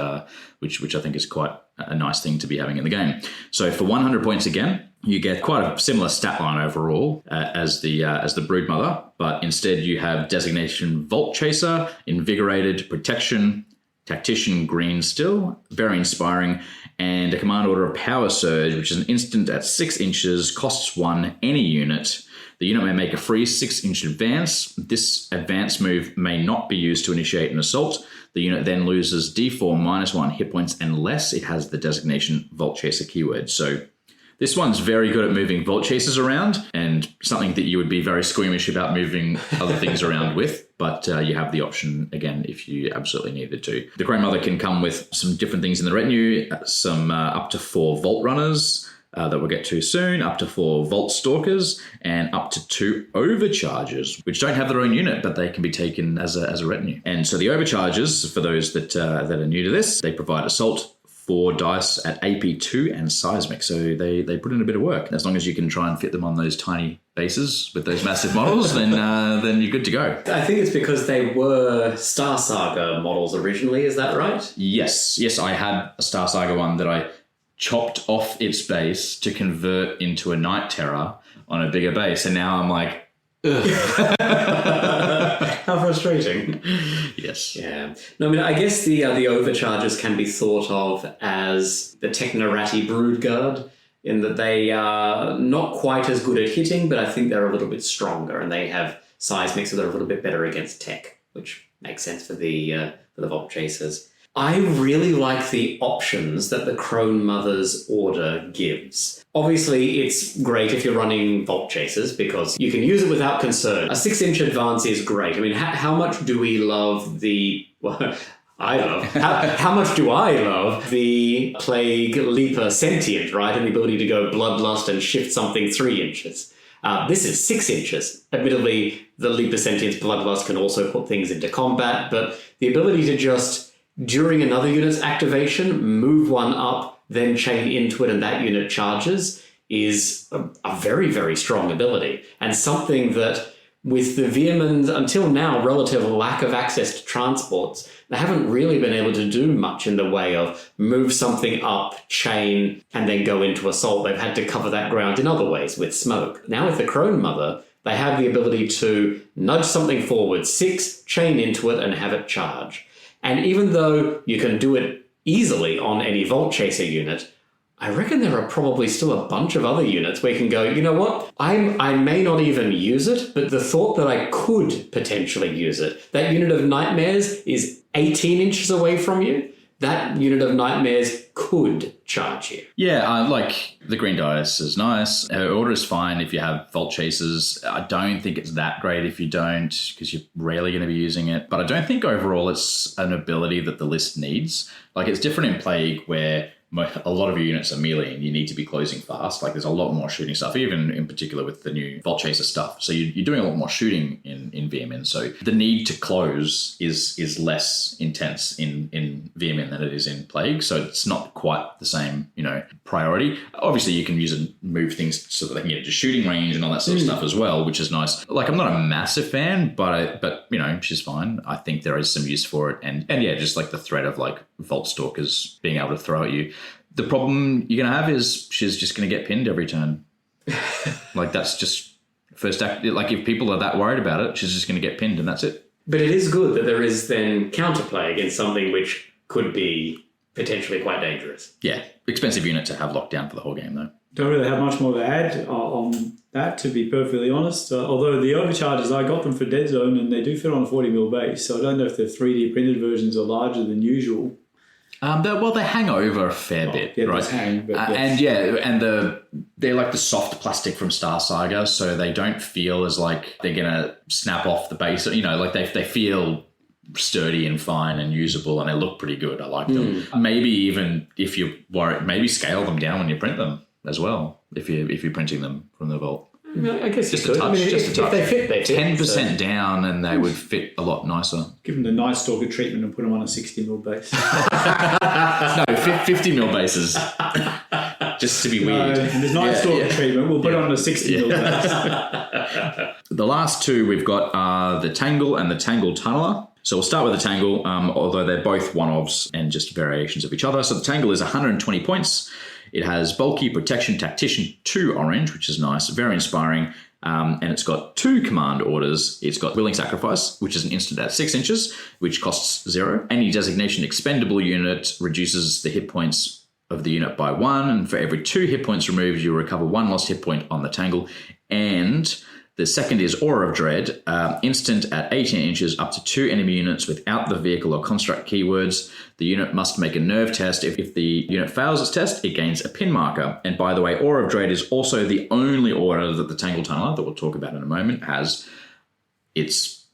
which I think is quite a nice thing to be having in the game. So for 100 points again, you get quite a similar stat line overall as the Broodmother, but instead you have designation Vault Chaser, Invigorated, Protection, Tactician Green still, very inspiring, and a command order of Power Surge, which is an instant at 6 inches, costs 1, any unit. The unit may make a free 6-inch advance. This advance move may not be used to initiate an assault. The unit then loses D4 -1 hit points unless it has the designation Vault Chaser keyword. So this one's very good at moving Vault Chasers around, and something that you would be very squeamish about moving other things around with, but you have the option, again, if you absolutely needed to. The Crone Mother can come with some different things in the retinue, some up to 4 Vault Runners, that we'll get to soon, up to 4 Vault Stalkers, and up to 2 Overchargers, which don't have their own unit, but they can be taken as a retinue. And so the Overchargers, for those that are new to this, they provide Assault, 4 dice at AP2 and Seismic, so they put in a bit of work. As long as you can try and fit them on those tiny bases with those massive models, then you're good to go. I think it's because they were Star Saga models originally, is that right? Yes, I had a Star Saga one that I chopped off its base to convert into a Night Terror on a bigger base, and now I'm like, ugh. How frustrating. Yes. Yeah. No, I mean, I guess the Overchargers can be thought of as the Technoratti Brood Guard, in that they are not quite as good at hitting, but I think they're a little bit stronger, and they have Seismic, so they're a little bit better against tech, which makes sense for the Vault Chasers. I really like the options that the Crone Mother's order gives. Obviously, it's great if you're running Vault Chasers because you can use it without concern. A 6-inch advance is great. I mean, how much do we love the... Well, I love... How much do I love the Plague Leaper Sentient, right? And the ability to go Bloodlust and shift something 3 inches. This is 6 inches. Admittedly, the Leaper Sentient's Bloodlust can also put things into combat, but the ability to just... during another unit's activation, move one up, then chain into it and that unit charges is a very, very strong ability. And something that, with the Veer-myn's, until now, relative lack of access to transports, they haven't really been able to do much in the way of move something up, chain, and then go into assault. They've had to cover that ground in other ways with smoke. Now with the Crone Mother, they have the ability to nudge something forward, 6, chain into it, and have it charge. And even though you can do it easily on any Vault Chaser unit, I reckon there are probably still a bunch of other units where you can go, you know what, I may not even use it, but the thought that I could potentially use it, that unit of nightmares is 18 inches away from you, that unit of nightmares could charge you. Yeah, like the green dice is nice. Order is fine if you have Vault Chasers. I don't think it's that great if you don't, because you're rarely going to be using it. But I don't think overall it's an ability that the list needs. Like, it's different in Plague where a lot of your units are melee and you need to be closing fast. Like, there's a lot more shooting stuff, even in particular with the new Vault Chaser stuff. So you're doing a lot more shooting in Veer-myn. So the need to close is less intense in Veer-myn than it is in Plague. So it's not quite the same, priority. Obviously, you can use and move things so that they can get to shooting range and all that sort of stuff as well, which is nice. Like, I'm not a massive fan, but she's fine. I think there is some use for it. And yeah, just like the threat of like Vault Stalkers being able to throw at you. The problem you're going to have is she's just going to get pinned every turn. Like, that's just first act. Like, if people are that worried about it, she's just going to get pinned and that's it. But it is good that there is then counterplay against something which could be potentially quite dangerous. Yeah. Expensive unit to have locked down for the whole game, though. Don't really have much more to add on that, to be perfectly honest. Although the overcharges, I got them for Dead Zone and they do fit on a 40mm base. So I don't know if the 3D printed versions are larger than usual. They hang over a fair bit, yeah, right? Hang, but they're like the soft plastic from Star Saga, so they don't feel as like they're gonna snap off the base. Like they feel sturdy and fine and usable, and they look pretty good. I like them. Maybe even if you worry, maybe scale them down when you print them as well. If you're printing them from the vault. I guess just a touch. Just a touch. If they fit, 10% down, and they would fit a lot nicer. Give them the Night Stalker treatment and put them on a 60mm base. No, 50mm bases. Just to be weird. There's Night Stalker treatment. We'll put it on a 60mm base. The last two we've got are the Tangle and the Tangle Tunneler. So we'll start with the Tangle, although they're both one-ofs and just variations of each other. So the Tangle is 120 points. It has Bulky, Protection, Tactician, 2 orange, which is nice, very inspiring. And it's got 2 command orders. It's got Willing Sacrifice, which is an instant at 6 inches, which costs 0. Any designation expendable unit reduces the hit points of the unit by 1. And for every 2 hit points removed, you recover 1 lost hit point on the Tangle. And the second is Aura of Dread, instant at 18 inches up to 2 enemy units without the vehicle or construct keywords. The unit must make a nerve test. If the unit fails its test, it gains a pin marker. And by the way, Aura of Dread is also the only order that the Tangle Tunneler, that we'll talk about in a moment, has. It's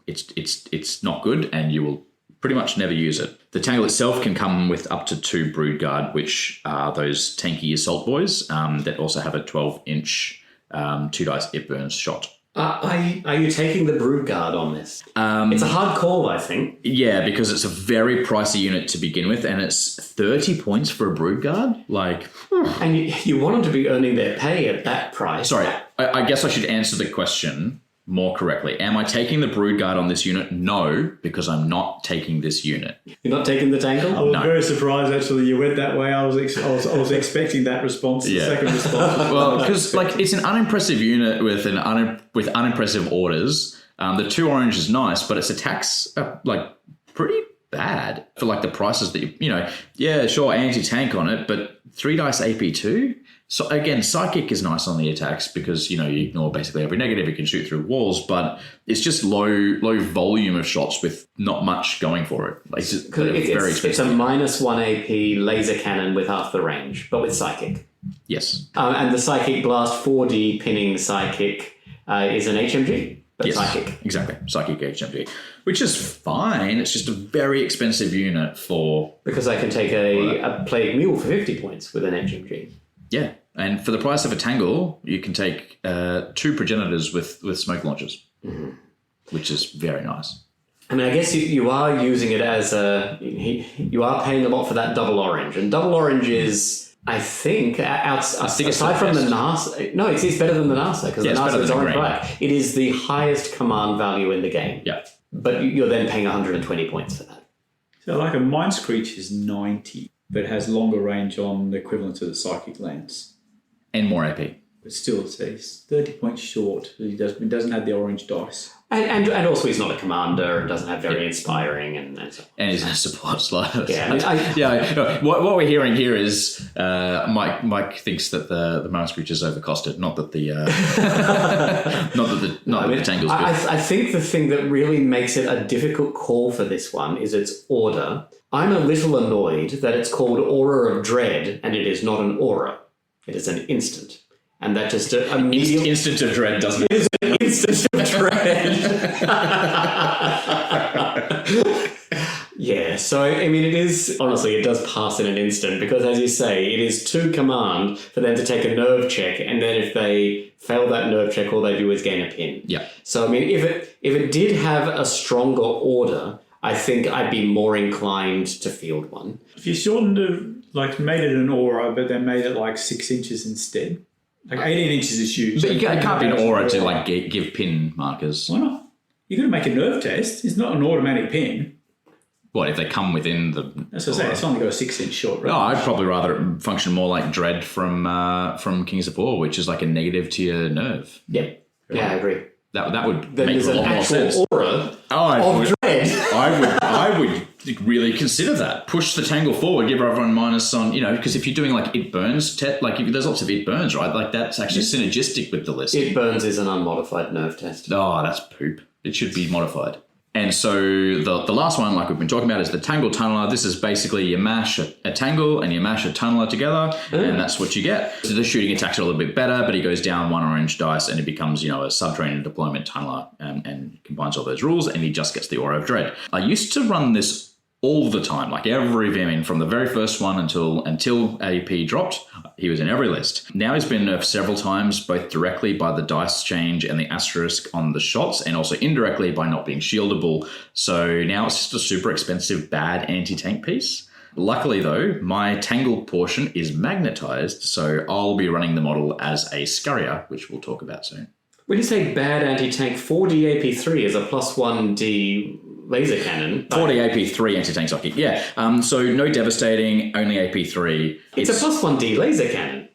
not good, and you will pretty much never use it. The Tangle itself can come with up to 2 Brood Guard, which are those tanky assault boys that also have a 12-inch 2 dice it burns shot. Are you taking the Brood Guard on this? It's a hard call, I think. Yeah, because it's a very pricey unit to begin with, and it's 30 points for a Brood Guard. And you want them to be earning their pay at that price. Sorry, I guess I should answer the question more correctly. Am I taking the Brood Guard on this unit? No, because I'm not taking this unit. You're not taking the Tangle? I was very surprised, actually, you went that way. I was expecting that response, the second response. Well, because it's an unimpressive unit with unimpressive orders. The 2 orange is nice, but its attacks are pretty bad for the prices that sure, anti-tank on it, but 3 dice AP2. So again, Psychic is nice on the attacks because, you ignore basically every negative. It can shoot through walls, but it's just low volume of shots with not much going for it. It's very expensive. It's a -1 AP laser cannon with half the range, but with Psychic. Yes. And the Psychic Blast 4D pinning Psychic is an HMG. But Psychic. Exactly. Psychic HMG. Which is fine. It's just a very expensive unit for... Because I can take a Plague Mule for 50 points with an HMG. Yeah. And for the price of a Tangle, you can take 2 Progenitors with smoke launchers, which is very nice. I mean, I guess you are using it as you are paying a lot for that double orange. And double orange is, I think, aside from the NASA... No, it's better than the NASA, because the NASA is orange-black. It is the highest command value in the game. Yeah. But you're then paying 120 points for that. So a Mind Screech is 90, but has longer range on the equivalent to the Psychic Lance. And more AP. But still, it's 30 points short. It doesn't have the orange dice. And also he's not a commander and doesn't have very inspiring and so. And he's in a support slot. Yeah, What we're hearing here is Mike thinks that the Mars creature's overcosted, not that the the Tangle's good. I think the thing that really makes it a difficult call for this one is its order. I'm a little annoyed that it's called Aura of Dread and it is not an aura. It is an instant. And that just immediately... Instant of dread, doesn't it? It is an instant of dread. Yeah, so, I mean, it is... Honestly, it does pass in an instant because, as you say, it is 2 command for them to take a nerve check, and then if they fail that nerve check, all they do is gain a pin. Yeah. So, I mean, if it did have a stronger order, I think I'd be more inclined to field one. If you shortened it, made it an aura, but then made it 6 inches instead... 18 inches is huge. But it can't be an aura to give pin markers. Why not? You're going to make a nerve test. It's not an automatic pin. What, if they come within the... That's what I say. It's only got a 6 inch short, right? Oh, I'd probably rather it function more like Dread from Kings of War, which is like a negative to your nerve. Yeah. Yeah, I agree. That would Then make a lot more sense. Aura of Dread. I would really consider that. Push the Tangle forward, give everyone minus on, because if you're doing it burns, there's lots of it burns, right? That's actually synergistic with the list. It burns is an unmodified nerve test. Oh, that's poop. It should be modified. And so the last one, like we've been talking about, is the Tangle Tunneler. This is basically you mash a Tangle and you mash a Tunneler together, and that's what you get. So the shooting attacks are a little bit better, but he goes down 1 orange dice and it becomes, a subterranean deployment Tunneler and combines all those rules, and he just gets the Aura of Dread. I used to run this all the time, like every Veer-myn, from the very first one until AP dropped, he was in every list. Now he's been nerfed several times, both directly by the dice change and the asterisk on the shots, and also indirectly by not being shieldable. So now it's just a super expensive, bad anti-tank piece. Luckily, though, my Tangle portion is magnetized, so I'll be running the model as a Scurrier, which we'll talk about soon. When you say bad anti-tank, 4D AP3 is a +1D laser cannon. 40 AP3 anti-tank socket, yeah. So no devastating, only AP3. It's a +1D laser cannon.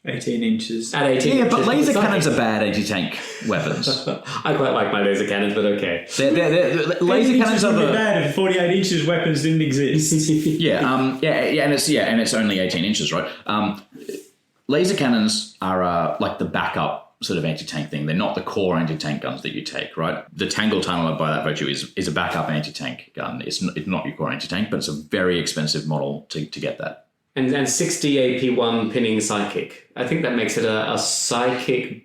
18 inches. At 18 inches. Yeah, but laser cannons are bad anti-tank weapons. I quite like my laser cannons, but okay. Laser cannons are would be the... bad if 48 inches weapons didn't exist. and it's only 18 inches, right? Laser cannons are like the backup sort of anti-tank thing. They're not the core anti-tank guns that you take, right? The Tangle Tunneler, by that virtue, is a backup anti-tank gun. It's not your core anti-tank, but it's a very expensive model to get that. And 60 AP1 pinning psychic. I think that makes it a psychic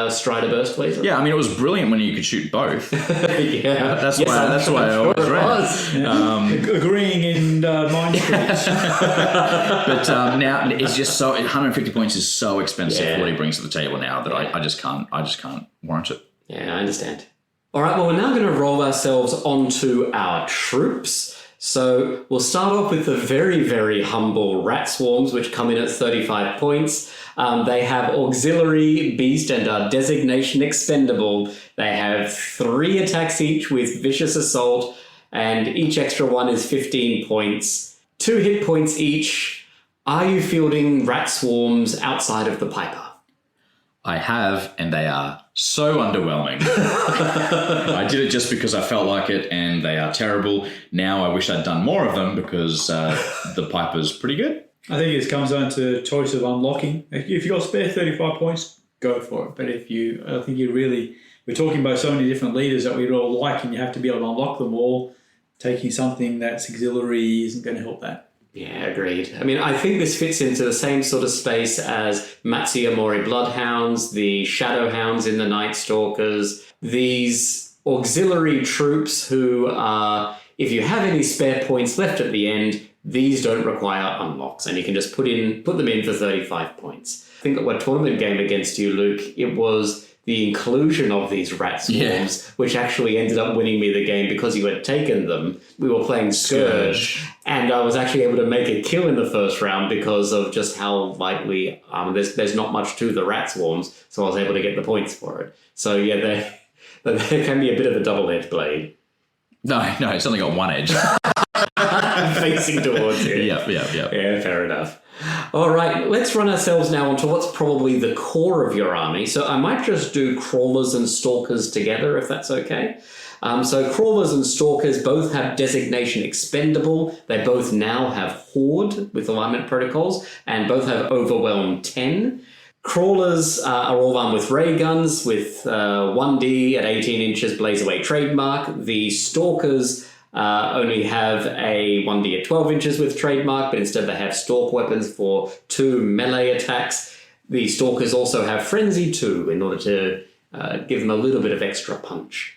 Strider burst laser. Yeah, I mean, it was brilliant when you could shoot both. Yeah. That's why I always ran. Agreeing in mind streets. But now it's just so 150 points is so expensive for what he brings to the table now that I just can't warrant it. Yeah, I understand. All right, well, we're now going to roll ourselves onto our troops. So we'll start off with the very, very humble Rat Swarms, which come in at 35 points. They have Auxiliary, Beast, and are Designation Expendable. They have 3 attacks each with Vicious Assault, and each extra one is 15 points. 2 hit points each. Are you fielding Rat Swarms outside of the Piper? I have, and they are so underwhelming. I did it just because I felt like it, and they are terrible. Now I wish I'd done more of them because the Piper's pretty good. I think it comes down to choice of unlocking. If you've got spare 35 points, go for it. But I think we're talking about so many different leaders that we'd all like, and you have to be able to unlock them all. Taking something that's auxiliary isn't going to help that. Yeah, agreed. I mean, I think this fits into the same sort of space as Matsuyamori Bloodhounds, the Shadowhounds in the Night Stalkers, these auxiliary troops who are, if you have any spare points left at the end, these don't require unlocks, and you can just put them in for 35 points. I think that what tournament game against you, Luke, it was the inclusion of these Rat Swarms, which actually ended up winning me the game because you had taken them. We were playing Scourge, and I was actually able to make a kill in the first round because of just how lightly there's not much to the Rat Swarms, so I was able to get the points for it. So yeah, they can be a bit of a double-edged blade. No, it's only got one edge. Facing towards you. Yeah. Yeah, fair enough. All right, let's run ourselves now onto what's probably the core of your army. So I might just do crawlers and stalkers together, if that's okay. So crawlers and stalkers both have designation expendable. They both now have horde with alignment protocols, and both have overwhelm 10. Crawlers are all armed with ray guns with 1D at 18 inches blaze away trademark. The stalkers only have a 1D at 12 inches with trademark, but instead they have stalk weapons for 2 melee attacks. The stalkers also have frenzy 2 in order to give them a little bit of extra punch.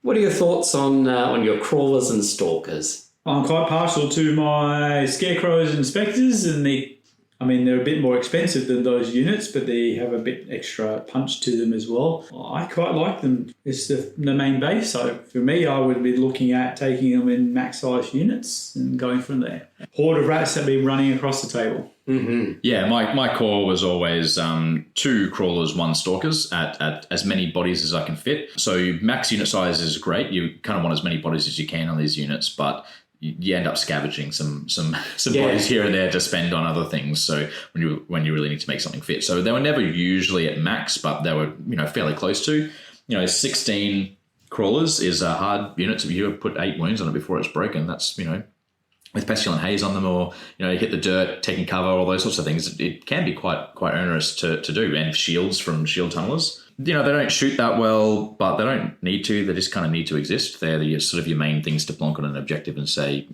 What are your thoughts on your crawlers and stalkers? I'm quite partial to my scarecrows and spectres, and they're a bit more expensive than those units, but they have a bit extra punch to them as well. I quite like them. It's the main base, so for me, I would be looking at taking them in max-size units and going from there. Horde of rats have been running across the table. Mm-hmm. Yeah, my core was always 2 crawlers, 1 stalkers at as many bodies as I can fit. So max unit size is great. You kind of want as many bodies as you can on these units, but you end up scavenging some bodies here and there to spend on other things. So when you really need to make something fit, so they were never usually at max, but they were fairly close to. 16 crawlers is a hard unit. So if you put 8 wounds on it before it's broken, that's with pestilent haze on them, or you hit the dirt, taking cover, all those sorts of things. It can be quite onerous to do. And shields from shield tunnelers. They don't shoot that well, but they don't need to. They just kind of need to exist. They're sort of your main things to plonk on an objective and say,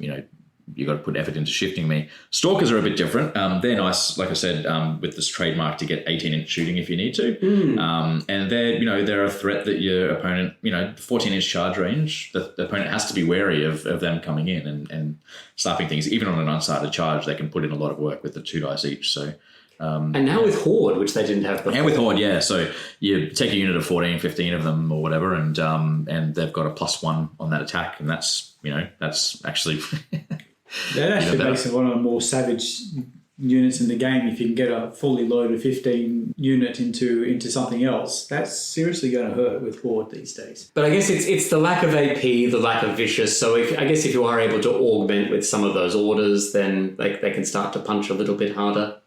you got to put effort into shifting me. Stalkers are a bit different. They're nice, like I said, with this trademark to get 18-inch shooting if you need to. And they're a threat that your opponent, 14-inch charge range, the opponent has to be wary of them coming in and slapping things. Even on an unsighted charge, they can put in a lot of work with the 2 dice each. So. And now with Horde, which they didn't have before. And with Horde, yeah. So you take a unit of 14, 15 of them or whatever, and they've got a +1 on that attack, and that's actually that actually makes it one of the more savage units in the game. If you can get a fully loaded 15 unit into something else, that's seriously going to hurt with Horde these days. But I guess it's the lack of AP, the lack of vicious. So if you are able to augment with some of those orders, then they can start to punch a little bit harder.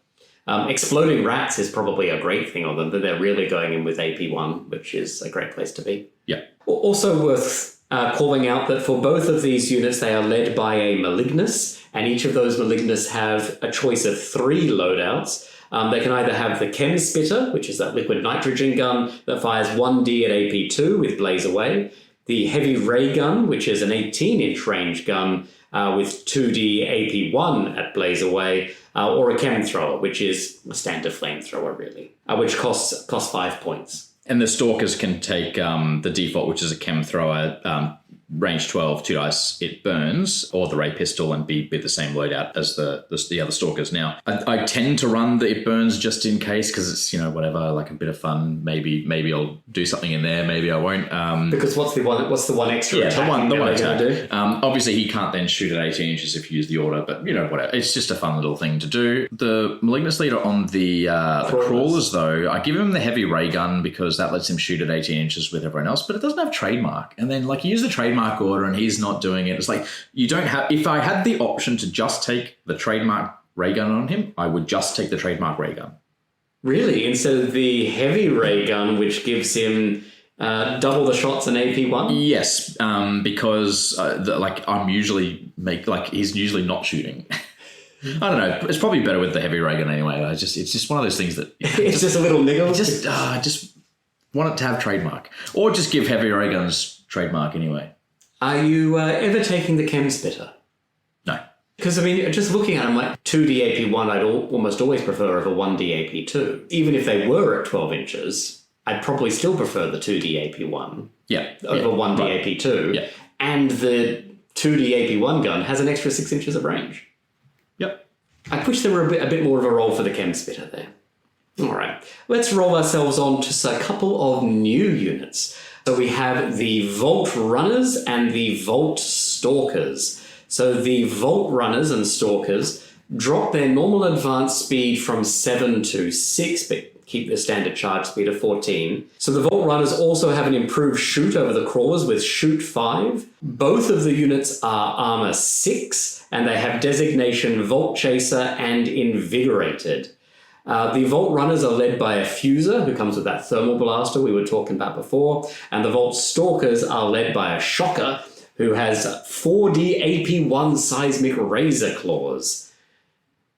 Exploding rats is probably a great thing on them, but they're really going in with AP1, which is a great place to be. Yeah. Also worth calling out that for both of these units, they are led by a Malignus, and each of those Malignus have a choice of 3 loadouts. They can either have the Chem Spitter, which is that liquid nitrogen gun that fires 1D at AP2 with Blaze Away, the Heavy Ray Gun, which is an 18-inch range gun with 2D AP1 at Blaze Away, or a Chem Thrower, which is a standard flamethrower, really, which costs 5 points. And the stalkers can take the default, which is a Chem Thrower, range 12, 2 dice, it burns, or the ray pistol, and be the same loadout as the other stalkers. Now, I tend to run the it burns just in case, because it's whatever, like a bit of fun. Maybe I'll do something in there. Maybe I won't. Because what's the one extra? Yeah, attack the one attack. Do? Obviously, he can't then shoot at 18 inches if you use the order, but whatever. It's just a fun little thing to do. The Malignus leader on the crawlers, though, I give him the heavy ray gun because that lets him shoot at 18 inches with everyone else, but it doesn't have trademark. And then you use the trademark order and he's not doing it. It's like you don't have. If I had the option to just take the trademark ray gun on him, I would just take the trademark ray gun. Really? Instead of the heavy ray gun, which gives him double the shots in AP1? Yes, because he's usually not shooting. I don't know. It's probably better with the heavy ray gun anyway. It's just one of those things that it's just a little niggle. Just want it to have trademark, or just give heavy ray guns trademark anyway. Are you ever taking the Chem Spitter? No. Because, just looking at them, 2D AP1 I'd almost always prefer over 1D AP2. Even if they were at 12 inches, I'd probably still prefer the 2D AP1 over 1D right. AP2. Yeah. And the 2D AP1 gun has an extra 6 inches of range. Yep. I wish there were a bit more of a role for the Chem Spitter there. All right. Let's roll ourselves on to a couple of new units. So we have the Volt Runners and the Volt Stalkers. So the Volt Runners and Stalkers drop their normal advance speed from 7 to 6, but keep the standard charge speed of 14. So the Vault Runners also have an improved shoot over the crawlers with shoot 5. Both of the units are armor 6, and they have designation Vault Chaser and Invigorated. The Vault Runners are led by a Fuser, who comes with that thermal blaster we were talking about before, and the Vault Stalkers are led by a Shocker, who has 4D AP1 seismic razor claws.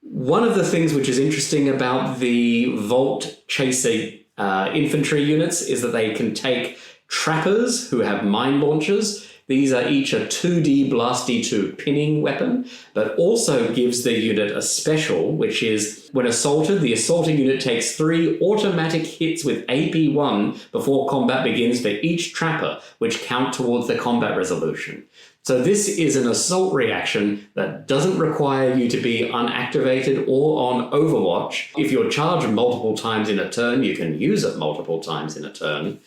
One of the things which is interesting about the Vault Chaser infantry units is that they can take trappers who have mine launchers. These are each a 2D Blast D2 pinning weapon, but also gives the unit a special, which is when assaulted, the assaulting unit takes 3 automatic hits with AP1 before combat begins for each trapper, which count towards the combat resolution. So this is an assault reaction that doesn't require you to be unactivated or on Overwatch. If you're charged multiple times in a turn, you can use it multiple times in a turn.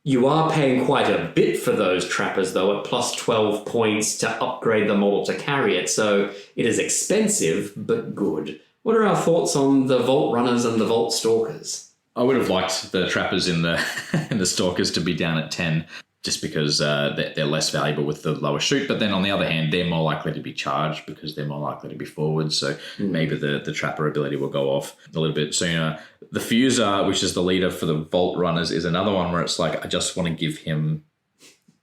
You are paying quite a bit for those trappers, though, at plus 12 points to upgrade the model to carry it, so it is expensive, but good. What are our thoughts on the Vault Runners and the Vault Stalkers? I would have liked the trappers in the in the Stalkers to be down at 10, just because they're less valuable with the lower shoot. But then on the other hand, they're more likely to be charged because they're more likely to be forward. So maybe the trapper ability will go off a little bit sooner. The Fuser, which is the leader for the Vault Runners, is another one where it's like, I just want to give him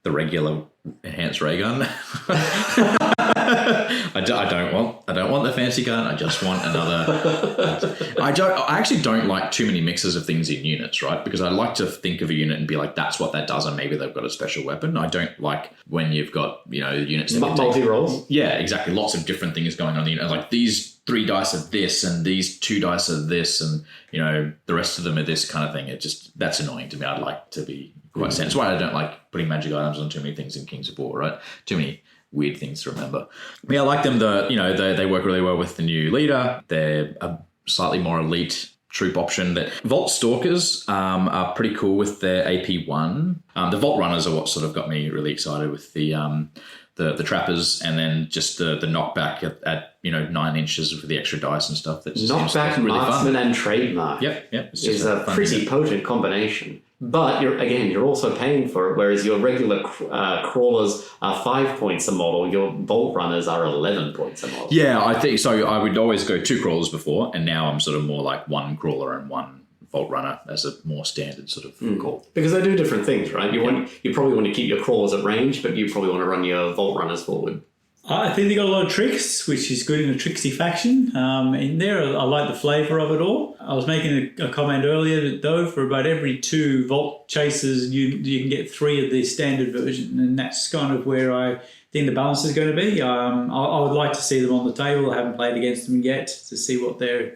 the regular enhanced ray gun. I don't want the fancy gun. I just want another. I actually don't like too many mixes of things in units, right? Because I like to think of a unit and be like, that's what that does, and maybe they've got a special weapon. I don't like when you've got, units that multi-rolls. Yeah, exactly. Lots of different things going on. Like these 3 dice are this, and these 2 dice are this, and the rest of them are this kind of thing. That's annoying to me. I'd like to be quite sensitive. That's why I don't like putting magic items on too many things in Kings of War, right? Too many weird things to remember. Yeah, I like them. They work really well with the new leader. They're a slightly more elite troop option. That Vault Stalkers are pretty cool with their AP1. The Vault Runners are what sort of got me really excited with the trappers, and then just the knockback at 9 inches for the extra dice and stuff. That's knockback, really marksman, and trademark. Yep. Is a pretty potent combination. But you're also paying for it, whereas your regular crawlers are 5 points a model, your Vault Runners are 11 points a model. Yeah, I think so. I would always go 2 crawlers before, and now I'm sort of more like 1 crawler and 1 Vault Runner as a more standard sort of call. Because they do different things, right? You probably want to keep your crawlers at range, but you probably want to run your Vault Runners forward. I think they got a lot of tricks, which is good in the tricksy faction. In there, I like the flavour of it all. I was making a comment earlier that, though, for about every 2 Vault Chasers, you can get 3 of the standard version, and that's kind of where I think the balance is going to be. I would like to see them on the table. I haven't played against them yet to see what they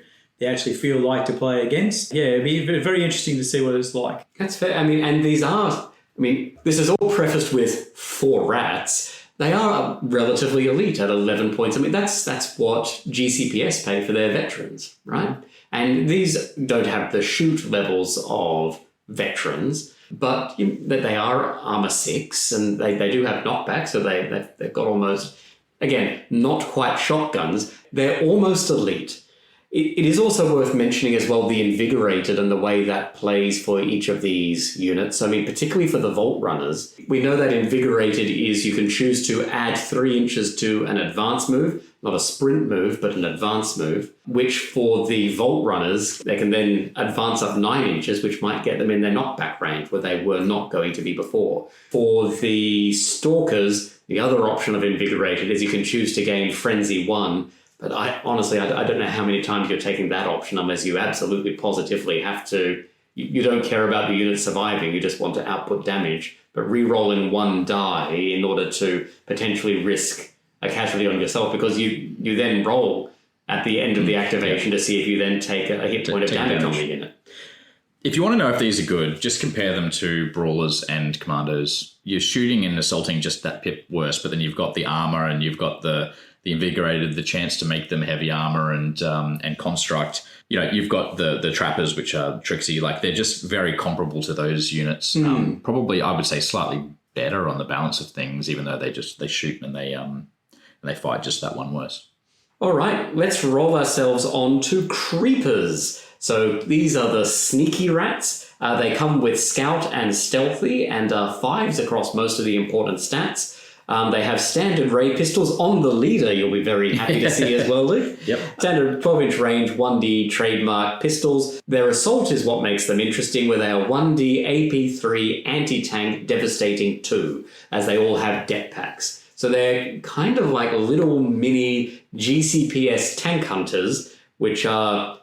actually feel like to play against. Yeah, it'd be very interesting to see what it's like. That's fair. This is all prefaced with 4 rats. They are relatively elite at 11 points. That's what GCPS pay for their veterans, right? And these don't have the shoot levels of veterans, but they are armor 6, and they do have knockback, so they've got almost, again, not quite shotguns. They're almost elite. It is also worth mentioning as well the Invigorated and the way that plays for each of these units. Particularly for the Vault Runners, we know that Invigorated is you can choose to add 3 inches to an advance move, not a sprint move, but an advance move, which for the Vault Runners, they can then advance up 9 inches, which might get them in their knockback range where they were not going to be before. For the Stalkers, the other option of Invigorated is you can choose to gain Frenzy 1, but I don't know how many times you're taking that option unless you absolutely positively have to. You don't care about the unit surviving, you just want to output damage, but re-rolling 1 die in order to potentially risk a casualty on yourself, because you then roll at the end of the activation to see if you then take a hit point of damage on the unit. If you want to know if these are good, just compare them to Brawlers and Commandos. You're shooting and assaulting just that pip worse, but then you've got the armor and you've got the Invigorated, the chance to make them heavy armor and construct. You've got the trappers, which are tricksy. Like, they're just very comparable to those units. Probably, I would say, slightly better on the balance of things, even though they shoot and they fight just that one worse. All right, let's roll ourselves on to Creepers. So these are the sneaky rats. They come with scout and stealthy and are 5s across most of the important stats. They have standard ray pistols on the leader, you'll be very happy to see as well, Luke. Yep. Standard 12-inch range, 1D trademark pistols. Their assault is what makes them interesting, where they are 1D AP3 anti-tank devastating 2, as they all have det packs. So they're kind of like little mini GCPS tank hunters, which are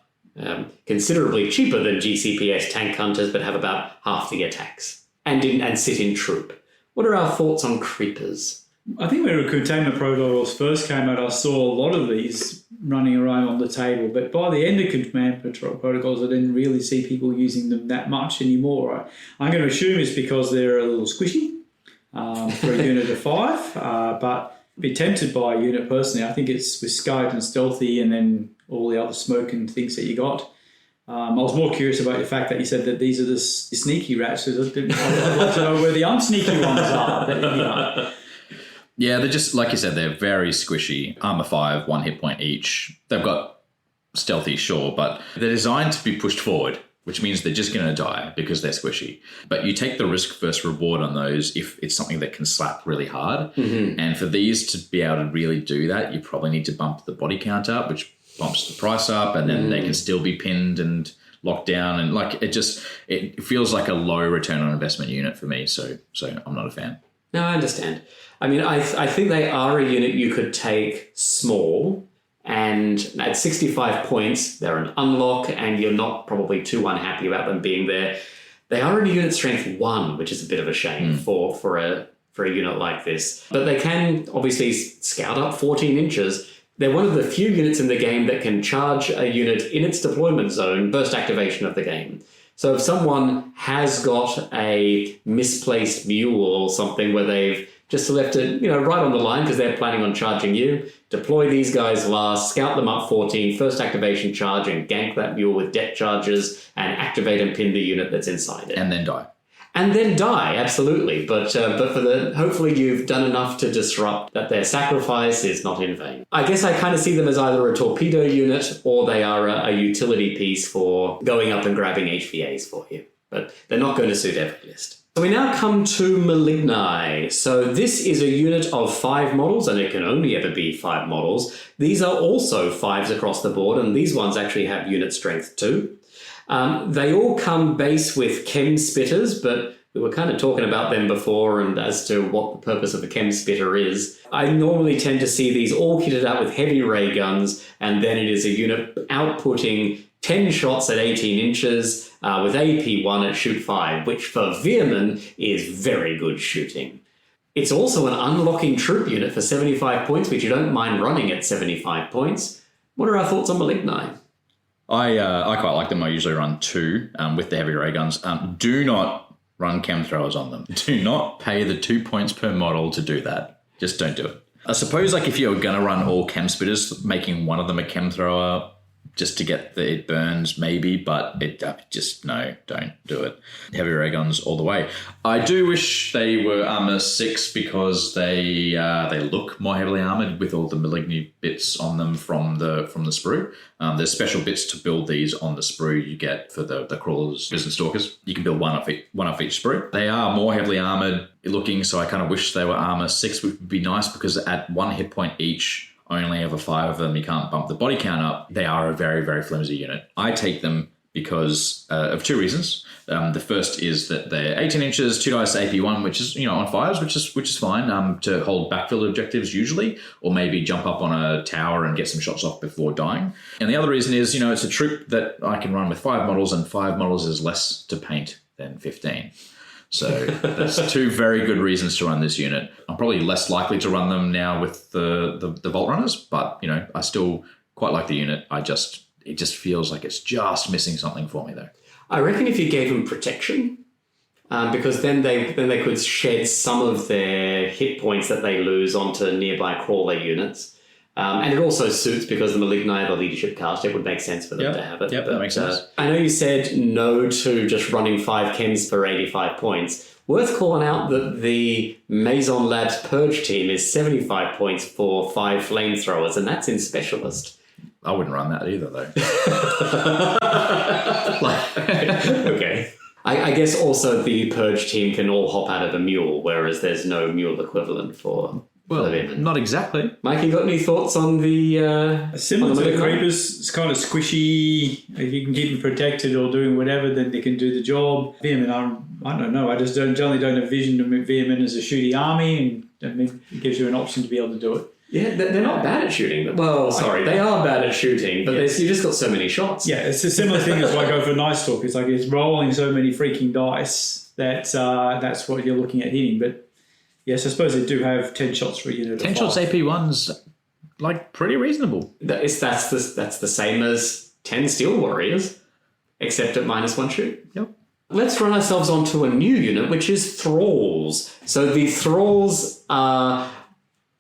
considerably cheaper than GCPS tank hunters, but have about half the attacks and sit in troop. What are our thoughts on creepers? I think when Containment Protocols first came out, I saw a lot of these running around on the table. But by the end of Command Protocols, I didn't really see people using them that much anymore. I'm going to assume it's because they're a little squishy for a unit of 5. But be tempted by a unit personally. I think it's with Scout and Stealthy and then all the other smoke and things that you got. I was more curious about the fact that you said that these are the sneaky rats. I'd like to know where the unsneaky ones are. But, you know. Yeah, they're just, like you said, they're very squishy. Armor 5, 1 hit point each. They've got stealthy, sure, but they're designed to be pushed forward, which means they're just going to die because they're squishy. But you take the risk versus reward on those if it's something that can slap really hard. Mm-hmm. And for these to be able to really do that, you probably need to bump the body count up, which bumps the price up, and then they can still be pinned and locked down. And like it feels like a low return on investment unit for me. So I'm not a fan. No, I understand. I mean, I think they are a unit you could take small, and at 65 points, they're an unlock, and you're not probably too unhappy about them being there. They are in a unit strength 1, which is a bit of a shame for a unit like this. But they can obviously scout up 14 inches. They're one of the few units in the game that can charge a unit in its deployment zone, burst activation of the game. So if someone has got a misplaced mule or something where they've just left it, right on the line because they're planning on charging you, deploy these guys last, scout them up 14, first activation charge, and gank that mule with det charges and activate and pin the unit that's inside it. And then die. And then die, absolutely. But hopefully you've done enough to disrupt that their sacrifice is not in vain. I guess I kind of see them as either a torpedo unit or they are a utility piece for going up and grabbing HVAs for you. But they're not going to suit every list. So we now come to Maligni. So this is a unit of 5 models, and it can only ever be 5 models. These are also 5s across the board, and these ones actually have unit strength 2. They all come base with chem spitters, but we were kind of talking about them before and as to what the purpose of a chem spitter is. I normally tend to see these all kitted out with heavy ray guns, and then it is a unit outputting 10 shots at 18 inches with AP1 at shoot 5, which for Veer-myn is very good shooting. It's also an unlocking troop unit for 75 points, which you don't mind running at 75 points. What are our thoughts on Maligni? I quite like them. I usually run 2 with the heavy ray guns. Do not run chem throwers on them. Do not pay the 2 points per model to do that. Just don't do it. I suppose if you're going to run all chem spitters, making one of them a chem thrower just to get it burns maybe, but no, don't do it. Heavy ray guns all the way. I do wish they were armor 6 because they look more heavily armored with all the Maligni bits on them from the sprue. There's special bits to build these on the sprue you get for the crawlers, business stalkers. You can build one off each sprue. They are more heavily armored looking, so I kind of wish they were armor 6 would be nice because at 1 hit point each, only have 5 of them, you can't bump the body count up. They are a very, very flimsy unit. I take them because of 2 reasons. The first is that they're 18 inches, 2 dice AP1, which is, on 5s, which is fine to hold backfill objectives usually, or maybe jump up on a tower and get some shots off before dying. And the other reason is, it's a troop that I can run with 5 models, and 5 models is less to paint than 15. So that's 2 very good reasons to run this unit. I'm probably less likely to run them now with the Vault Runners, but I still quite like the unit. It just feels like it's just missing something for me though. I reckon if you gave them protection, because then they could shed some of their hit points that they lose onto nearby crawler units. And it also suits because the Maligni are the leadership caste. It would make sense for them to have it. Yep, that makes sense. I know you said no to just running 5 chems for 85 points. Worth calling out that the Maison Labs Purge team is 75 points for 5 flamethrowers, and that's in Specialist, I wouldn't run that either, though. Okay. I guess also the Purge team can all hop out of a mule, whereas there's no mule equivalent for Well, Veer-myn. not exactly. Mike, you got any thoughts on the... Similar to the creepers, it's kind of squishy. If you can keep them protected or doing whatever, then they can do the job. Veer-myn, I don't know. I just generally don't envision Veer-myn as a shooty army, and it gives you an option to be able to do it. Yeah, they're not bad at shooting. Well, sorry, they are bad at shooting, but you just got so many shots. Yeah, it's a similar thing as why I go for Night Stalk. It's like it's rolling so many freaking dice that that's what you're looking at hitting. But yes, I suppose they do have 10 shots for a unit. 10 shots AP1's like pretty reasonable. That's the same as 10 Steel Warriors, except at -1 shoot. Yep. Let's run ourselves onto a new unit, which is Thralls. So the Thralls are...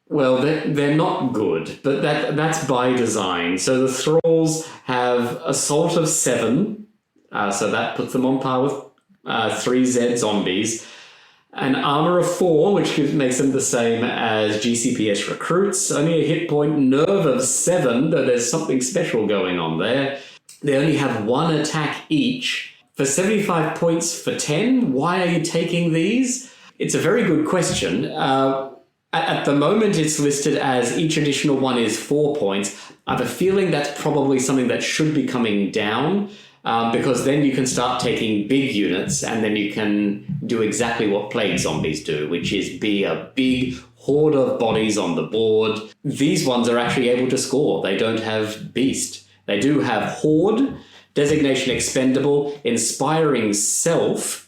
Well, they're not good, but that's by design. So the Thralls have Assault of 7, so that puts them on par with 3Z zombies. An Armor of 4, which makes them the same as GCPS recruits. Only a hit point nerve of 7, though there's something special going on there. They only have 1 attack each. For 75 points for 10, why are you taking these? It's a very good question. At the moment, it's listed as each additional one is 4 points. I have a feeling that's probably something that should be coming down because then you can start taking big units and then you can do exactly what Plague Zombies do, which is be a big horde of bodies on the board. These ones are actually able to score. They don't have Beast. They do have Horde, Designation Expendable, Inspiring Self.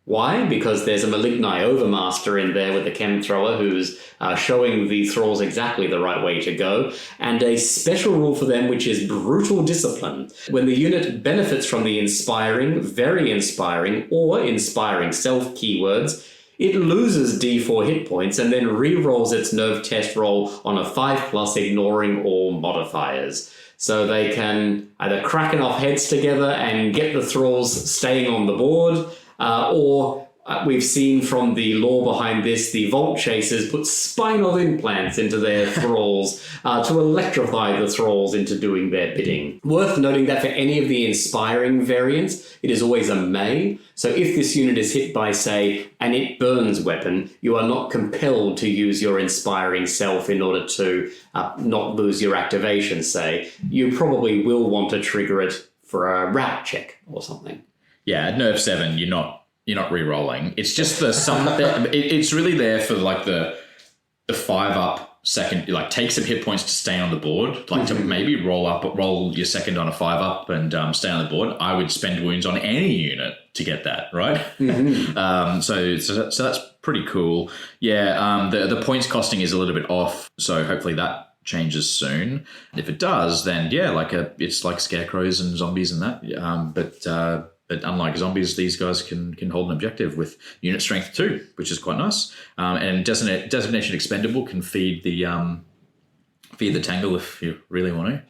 Why? Because there's a Maligni Overmaster in there with the Chem Thrower who's showing the Thralls exactly the right way to go, and a special rule for them which is Brutal Discipline. When the unit benefits from the Inspiring, Very Inspiring, or Inspiring Self keywords, it loses D4 hit points and then re-rolls its nerve test roll on a 5+, ignoring all modifiers. So they can either crack enough heads together and get the Thralls staying on the board, or we've seen from the lore behind this, the Vault Chasers put spinal implants into their Thralls to electrify the Thralls into doing their bidding. Worth noting that for any of the Inspiring variants, it is always a May. So if this unit is hit by, say, an It Burns weapon, you are not compelled to use your Inspiring Self in order to not lose your activation, say. You probably will want to trigger it for a rat check or something. Yeah, at Nerve 7, you're not re-rolling. It's just the it's really there for like the 5-up second, like take some hit points to stay on the board, like to maybe roll your second on a 5-up and stay on the board. I would spend wounds on any unit to get that, right? So that's pretty cool. Yeah, the points costing is a little bit off, so hopefully that changes soon. If it does, then yeah, it's like scarecrows and zombies and that. But unlike zombies, these guys can hold an objective with unit strength 2, which is quite nice. And designation expendable can feed the tangle if you really want to,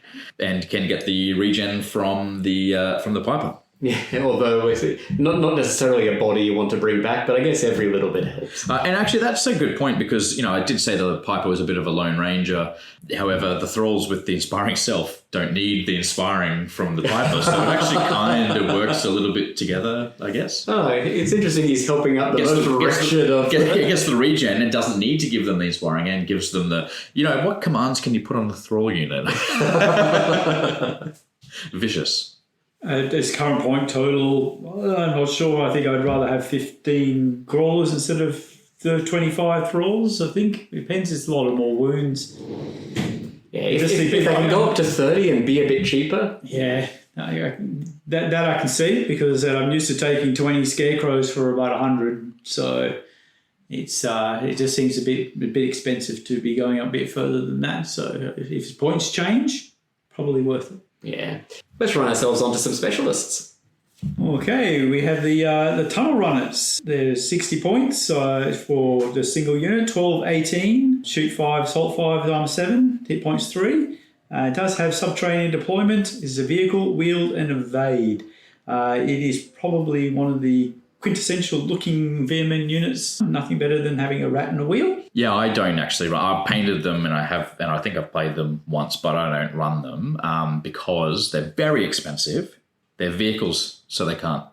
and can get the regen from the piper. Yeah, although it's not necessarily a body you want to bring back, but I guess every little bit helps. And actually, that's a good point because, I did say the Piper was a bit of a lone ranger. However, the Thralls with the Inspiring Self don't need the Inspiring from the Piper, so it actually kind of works a little bit together, I guess. Oh, it's interesting he's helping out the most wretched of... Gets the regen and doesn't need to give them the Inspiring and gives them the... what commands can you put on the Thrall unit? Vicious. Its current point total, I'm not sure. I think I'd rather have 15 crawlers instead of 25 thralls. I think it depends. It's a lot of more wounds. Yeah, if I can go up to 30 and be a bit cheaper. Yeah, that I can see because I'm used to taking 20 scarecrows for about 100. So it just seems a bit expensive to be going up a bit further than that. So if points change, probably worth it. Yeah. Let's run ourselves onto some specialists. Okay, we have the tunnel runners. There's 60 points for the single unit, 12, 18, shoot 5, assault 5, armor 7, hit points 3. It does have subterranean deployment, is a vehicle, wield, and evade. It is probably one of the quintessential looking Veer-myn units. Nothing better than having a rat and a wheel. Yeah, I don't actually. I've painted them and I think I've played them once, but I don't run them because they're very expensive. They're vehicles, so they can't,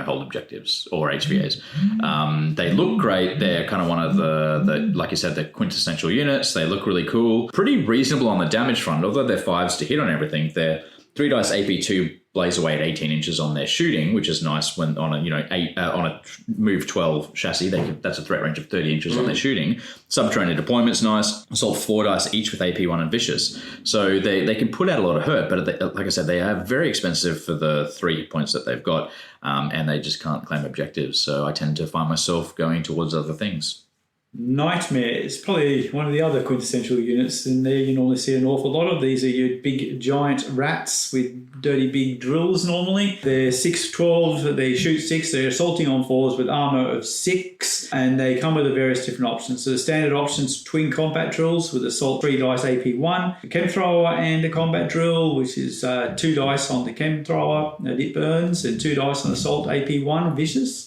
hold objectives or HVAs. They look great. They're kind of one of the like you said, the quintessential units. They look really cool. Pretty reasonable on the damage front, although they're 5s to hit on everything. They're 3 dice AP2 blaze away at 18 inches on their shooting, which is nice when on a move 12 chassis. That's a threat range of 30 inches on their shooting. Subterranean deployment's nice. Assault 4 dice each with AP1 and vicious, so they can put out a lot of hurt. But like I said, they are very expensive for the 3 hit points that they've got, and they just can't claim objectives. So I tend to find myself going towards other things. Nightmare is probably one of the other quintessential units. In there, you normally see an awful lot of these. Are your big giant rats with dirty big drills normally. They're 6'12", they shoot 6, they're assaulting on 4s with armor of 6, and they come with the various different options. So the standard options, twin combat drills with assault 3 dice AP1, a chem thrower and a combat drill, which is 2 dice on the chem thrower and it burns, and 2 dice on assault AP1 vicious.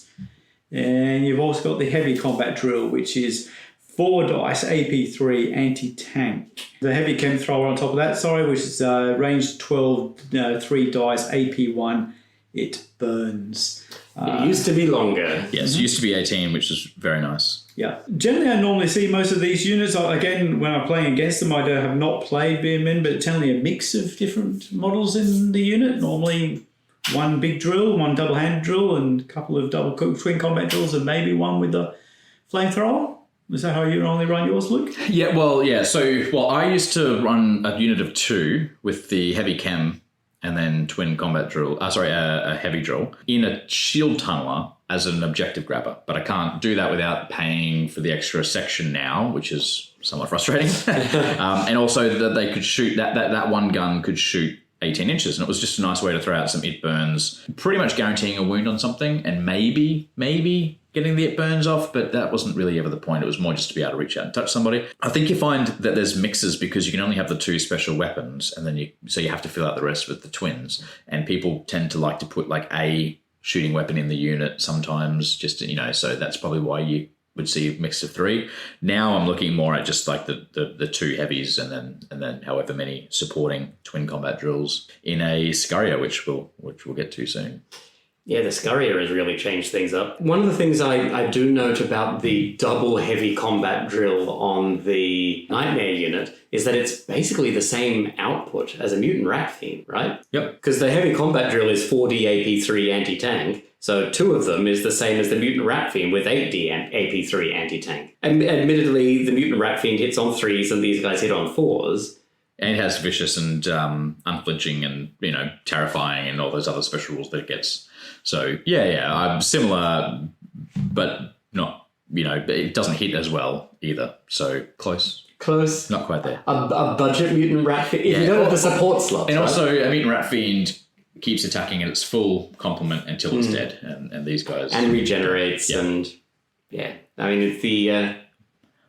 And you've also got the heavy combat drill, which is 4 dice AP3 anti-tank. The heavy chem thrower on top of that, which is range 12, 3 dice AP1, it burns. It used to be longer. Yes, it used to be 18, which is very nice. Yeah. Generally, I normally see most of these units. Again, when I'm playing against them, I have not played Veer-myn, but generally a mix of different models in the unit. Normally one big drill, one double-handed drill, and a couple of twin combat drills, and maybe one with a flamethrower. Is that how you normally run yours, Luke? Yeah, So I used to run a unit of 2 with the heavy chem and then twin combat drill. A heavy drill in a shield tunneler as an objective grabber. But I can't do that without paying for the extra section now, which is somewhat frustrating. And also that they could shoot that one gun could shoot 18 inches, and it was just a nice way to throw out some it burns, pretty much guaranteeing a wound on something, and maybe getting the it burns off, but that wasn't really ever the point. It was more just to be able to reach out and touch somebody. I think you find that there's mixes because you can only have the 2 special weapons, and then you have to fill out the rest with the twins, and people tend to like to put like a shooting weapon in the unit sometimes, just so that's probably why you would see a mix of 3. Now I'm looking more at just like the 2 heavies and then however many supporting twin combat drills in a Scurrier, which we'll get to soon. Yeah, the Scurrier has really changed things up. One of the things I do note about the double heavy combat drill on the Nightmare unit is that it's basically the same output as a Mutant Rat Fiend, right? Yep. Because the heavy combat drill is 4D AP3 anti-tank, so 2 of them is the same as the Mutant Rat Fiend with 8D AP3 anti-tank. And admittedly, the Mutant Rat Fiend hits on 3s and these guys hit on 4s. And it has vicious and unflinching and, terrifying and all those other special rules that it gets. So, I'm similar, but not, it doesn't hit as well either. So close. Close. Not quite there. A budget Mutant Rat Fiend. If you don't have the support slots. And right? also, a Mutant Rat Fiend keeps attacking at its full complement until it's dead. And these guys. And regenerates and, I mean, it's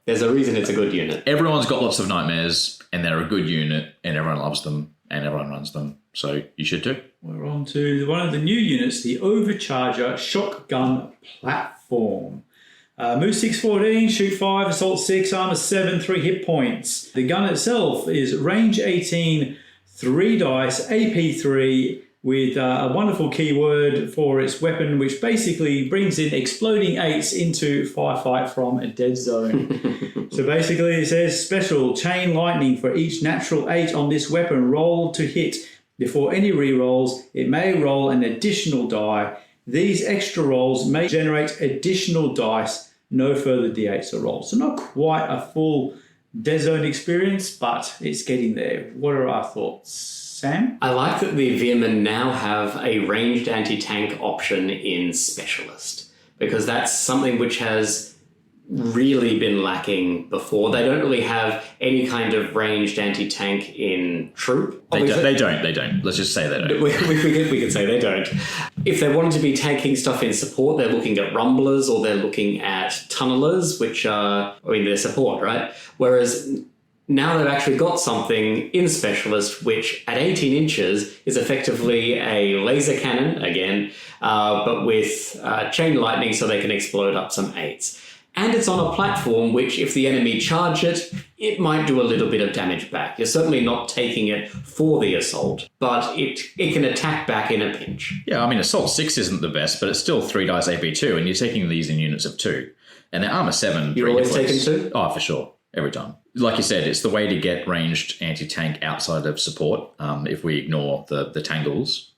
there's a reason it's a good unit. Everyone's got lots of nightmares, and they're a good unit, and everyone loves them, and everyone runs them. So you should too. We're on to one of the new units, the Overcharger Shotgun Platform. Move 614, shoot 5, assault 6, armor 7, 3 hit points. The gun itself is range 18, 3 dice, AP3, with a wonderful keyword for its weapon, which basically brings in exploding 8s into Firefight from a dead zone. So basically it says special chain lightning for each natural 8 on this weapon roll to hit. Before any re-rolls, it may roll an additional die. These extra rolls may generate additional dice. No further d8s are rolled. So not quite a full dead zone experience, but it's getting there. What are our thoughts? Sam? I like that the Veer-myn now have a ranged anti-tank option in Specialist, because that's something which has really been lacking before. They don't really have any kind of ranged anti-tank in Troop. They don't. Let's just say they don't. We can say they don't. If they wanted to be tanking stuff in support, they're looking at Rumblers or they're looking at Tunnelers, which are, they're support, right? Whereas Now they've actually got something in Specialist, which at 18 inches is effectively a laser cannon, again, but with chain lightning so they can explode up some 8s. And it's on a platform which, if the enemy charge it, it might do a little bit of damage back. You're certainly not taking it for the assault, but it can attack back in a pinch. Yeah, I mean, Assault 6 isn't the best, but it's still 3 dice AP2, and you're taking these in units of 2. And they're Armor 7. You're always taking 2? Oh, for sure. Every time. Like you said, it's the way to get ranged anti-tank outside of support, if we ignore the tangles,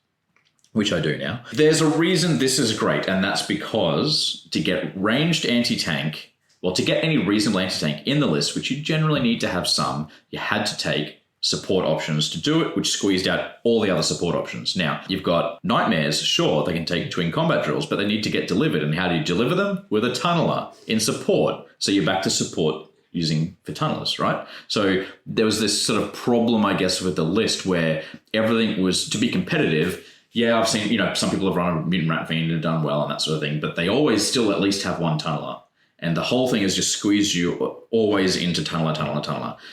which I do now. There's a reason this is great, and that's because to get ranged anti-tank, well, to get any reasonable anti-tank in the list, which you generally need to have some, you had to take support options to do it, which squeezed out all the other support options. Now, you've got Nightmares, sure, they can take twin combat drills, but they need to get delivered. And how do you deliver them? With a tunneler in support. So you're back to support using for tunnelers, right? So there was this sort of problem, I guess, with the list where everything was to be competitive. Yeah, I've seen, some people have run a Mutant Rat Fiend and done well and that sort of thing, but they always still at least have one tunneler. And the whole thing is just squeeze you always into tunneler.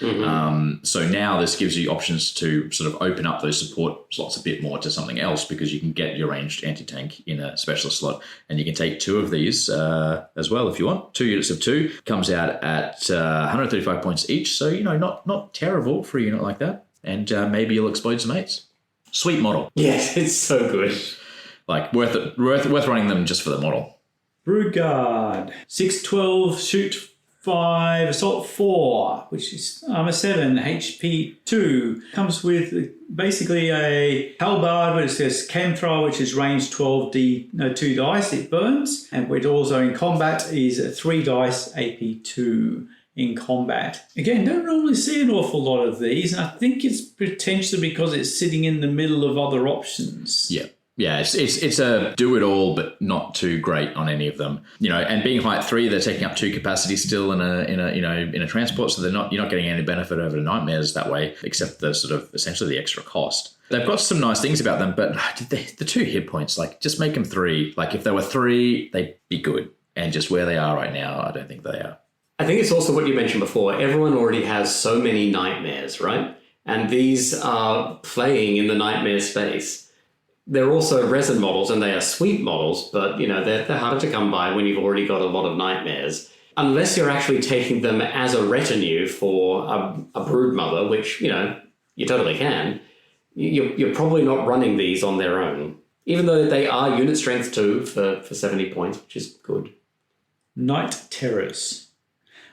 Mm-hmm. So now this gives you options to sort of open up those support slots a bit more to something else, because you can get your ranged anti-tank in a specialist slot. And you can take 2 of these as well if you want. 2 units of 2 comes out at 135 points each. So, not terrible for a unit like that. And maybe you'll explode some 8s. Sweet model. Yes, it's so good. Like worth running them just for the model. Brood Guard, 612, shoot 5, assault 4, which is armor 7, HP 2. Comes with basically a halberd, which says cam thrower, which is range 2 dice, it burns. And we're also in combat is 3 dice, AP 2 in combat. Again, don't normally see an awful lot of these, and I think it's potentially because it's sitting in the middle of other options. Yeah. Yeah, it's a do-it-all, but not too great on any of them. And being height 3, they're taking up 2 capacity still in a transport, so you're not getting any benefit over the Nightmares that way, except the sort of essentially the extra cost. They've got some nice things about them, but the 2 hit points, just make them 3. If they were 3, they'd be good. And just where they are right now, I don't think they are. I think it's also what you mentioned before. Everyone already has so many Nightmares, right? And these are playing in the Nightmare space. They're also resin models, and they are sweet models, but, they're harder to come by when you've already got a lot of Nightmares. Unless you're actually taking them as a retinue for a brood mother, which, you totally can, you're probably not running these on their own, even though they are unit strength 2 for 70 points, which is good. Night Terrors.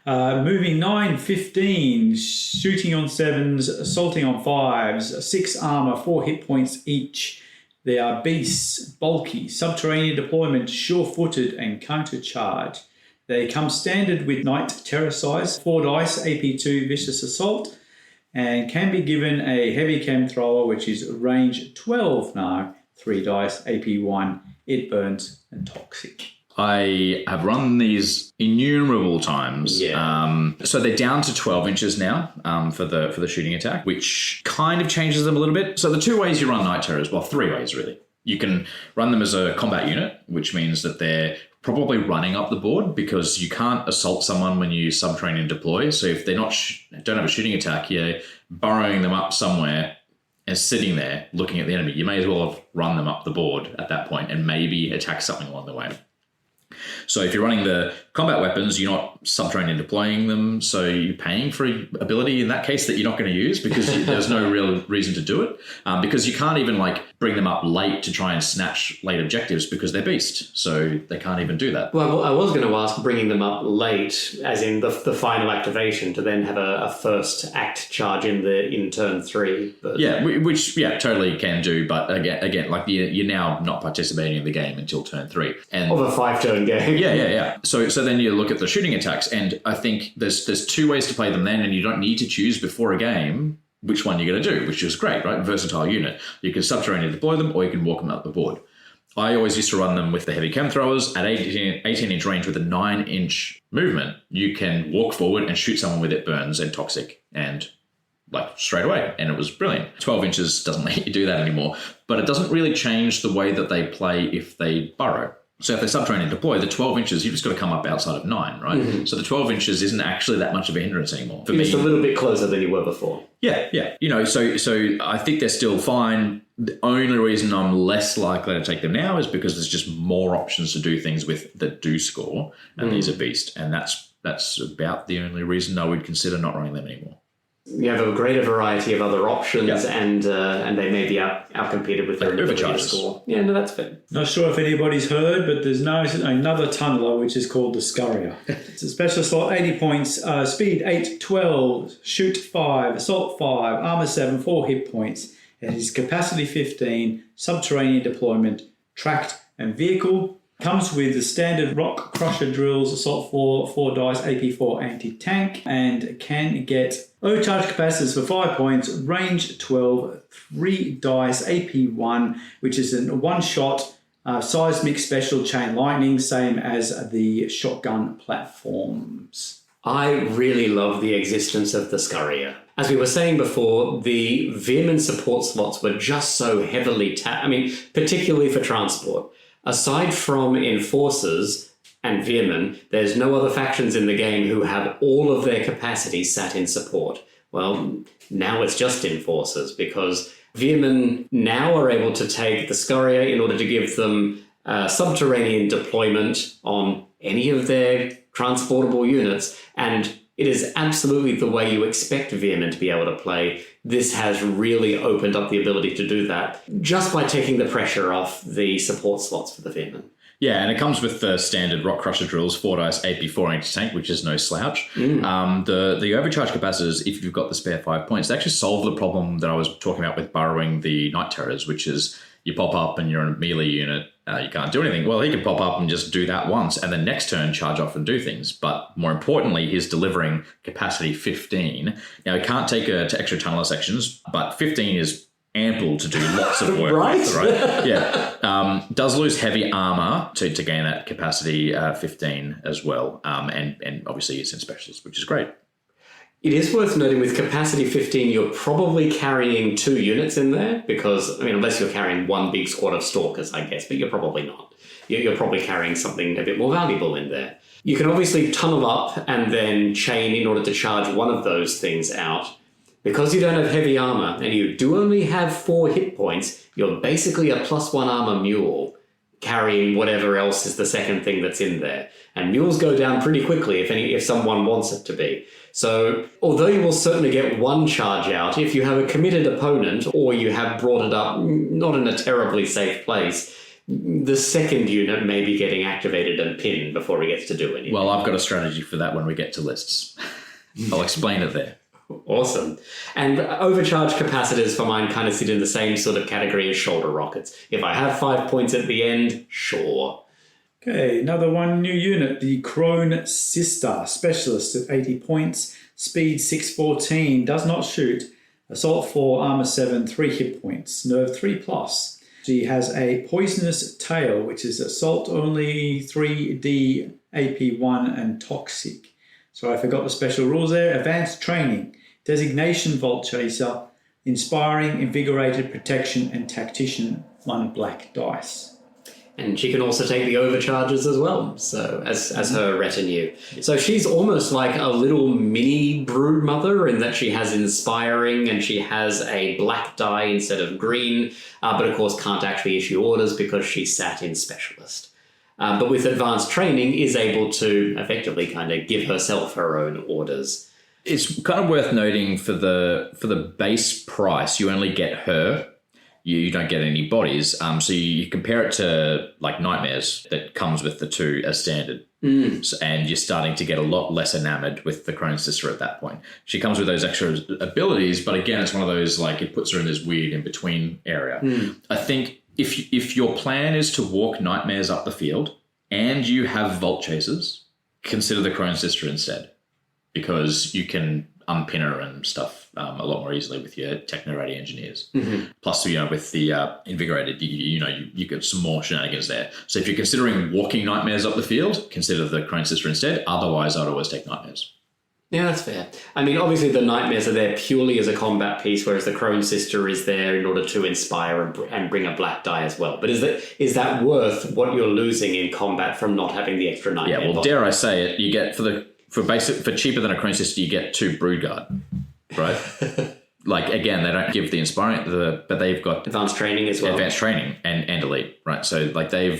Moving 9, 15, shooting on 7s, assaulting on 5s, 6 armor, 4 hit points each. They are beasts, bulky, subterranean deployment, sure-footed, and countercharge. They come standard with Night Terror size, 4 dice, AP2, vicious assault, and can be given a heavy chem thrower, which is range 12 now, 3 dice, AP1, it burns, and toxic. I have run these innumerable times. Yeah. So they're down to 12 inches now for the shooting attack, which kind of changes them a little bit. So the 2 ways you run Night Terrors, 3 ways really. You can run them as a combat unit, which means that they're probably running up the board, because you can't assault someone when you subterranean deploy. So if they're don't have a shooting attack, you're burrowing them up somewhere and sitting there looking at the enemy. You may as well have run them up the board at that point and maybe attack something along the way. So if you're running the combat weapons, you're not subterranean deploying them, so you're paying for ability in that case that you're not going to use, because there's no real reason to do it, because you can't even bring them up late to try and snatch late objectives, because they're beast, so they can't even do that. Well, I was going to ask bringing them up late, as in the final activation, to then have a first act charge in turn 3. But yeah, which totally can do, but again, you're now not participating in the game until turn 3 and of a 5-turn game. Yeah. So then you look at the shooting attacks, and I think there's 2 ways to play them then, and you don't need to choose before a game which one you're going to do, which is great, right? Versatile unit. You can subterranean deploy them, or you can walk them up the board. I always used to run them with the heavy chem throwers at 18-inch range with a 9-inch movement. You can walk forward and shoot someone with it burns and toxic, and straight away, and it was brilliant. 12 inches doesn't let you do that anymore, but it doesn't really change the way that they play if they burrow. So if they're subterranean deploy, the 12 inches, you've just got to come up outside of 9, right? So the 12 inches isn't actually that much of a hindrance anymore. For You're me, just a little bit closer than you were before. yeah. You know, so I think they're still fine. The only reason I'm less likely to take them now is because there's just more options to do things with that do score, and these are beast. And that's about the only reason I would consider not running them anymore. You have a greater variety of other options, and they may be outcompeted with their ability to score. Yeah, no, that's fair. Not sure if anybody's heard, but there's another tunneler which is called the Scurrier. It's a special slot, 80 points, speed 8, 12, shoot 5, assault 5, armor 7, 4 hit points. It is capacity 15, subterranean deployment, tracked and vehicle. Comes with the standard rock crusher drills, assault 4 dice, AP 4 anti-tank, and can get overcharge capacitors for 5 points, range 12, 3 dice, AP 1, which is a one-shot seismic special chain lightning, same as the shotgun platforms. I really love the existence of the Scurrier. As we were saying before, the Veer-myn support slots were just so heavily particularly for transport. Aside from Enforcers and Veer-myn, there's no other factions in the game who have all of their capacity sat in support. Well, now it's just Enforcers, because Veer-myn now are able to take the Scurrier in order to give them subterranean deployment on any of their transportable units, and it is absolutely the way you expect Veer-myn to be able to play. This has really opened up the ability to do that just by taking the pressure off the support slots for the Veer-myn. Yeah, and it comes with the standard rock crusher drills, 4 dice, AP 4 anti-tank, which is no slouch. The overcharge capacitors, if you've got the spare 5 points, they actually solve the problem that I was talking about with burrowing the Night Terrors, which is you pop up and you're in a melee unit, you can't do anything. Well, he can pop up and just do that once, and then next turn charge off and do things. But more importantly, he's delivering capacity 15. Now, he can't take to extra tunneler sections, but 15 is ample to do lots of work. Right? Yeah. Does lose heavy armor to gain that capacity 15 as well. And obviously it's in specialists, which is great. It is worth noting with capacity 15, you're probably carrying 2 units in there because, unless you're carrying one big squad of stalkers, I guess, but you're probably not. You're probably carrying something a bit more valuable in there. You can obviously tunnel up and then chain in order to charge one of those things out. Because you don't have heavy armor and you do only have 4 hit points, you're basically a +1 armor mule carrying whatever else is the second thing that's in there. And mules go down pretty quickly if someone wants it to be. So, although you will certainly get 1 charge out, if you have a committed opponent or you have brought it up not in a terribly safe place, the second unit may be getting activated and pinned before he gets to do anything. Well, I've got a strategy for that when we get to lists. I'll explain it there. Awesome. And overcharge capacitors for mine kind of sit in the same sort of category as shoulder rockets. If I have 5 points at the end, sure. Okay, another one new unit, the Crone Sister, specialist at 80 points, speed 614, does not shoot, assault 4, armor 7, 3 hit points, nerve 3+. She has a poisonous tail, which is assault only, 3D, AP 1, and toxic. So I forgot the special rules there. Advanced training, designation Vault Chaser, inspiring, invigorated, protection, and tactician, 1 black dice. And she can also take the overcharges as well, so as her retinue. So she's almost like a little mini brood mother in that she has inspiring and she has a black die instead of green, but of course can't actually issue orders because she's sat in specialist. But with advanced training is able to effectively kind of give herself her own orders. It's kind of worth noting for the base price, you only get her. You don't get any bodies. So you compare it to like Nightmares that comes with the 2 as standard. So, and you're starting to get a lot less enamored with the Crone Sister at that point. She comes with those extra abilities, but again, it's one of those, like, it puts her in this weird in-between area. I think if your plan is to walk Nightmares up the field and you have Vault Chasers, consider the Crone Sister instead, because you can unpin her and stuff a lot more easily with your techno-ready engineers. Plus, with the invigorated, you get some more shenanigans there. So if you're considering walking Nightmares up the field, consider the Crone Sister instead. Otherwise, I'd always take Nightmares. Yeah, that's fair. I mean, obviously the Nightmares are there purely as a combat piece, whereas the Crone Sister is there in order to inspire and bring a black die as well. But is that worth what you're losing in combat from not having the extra Nightmare? Yeah, well, dare I say it, you get for cheaper than a Crone Sister, you get 2 Broodguard, right? Like, again, they don't give the inspiring, but they've got advanced training as well. Advanced training and elite, right? So like they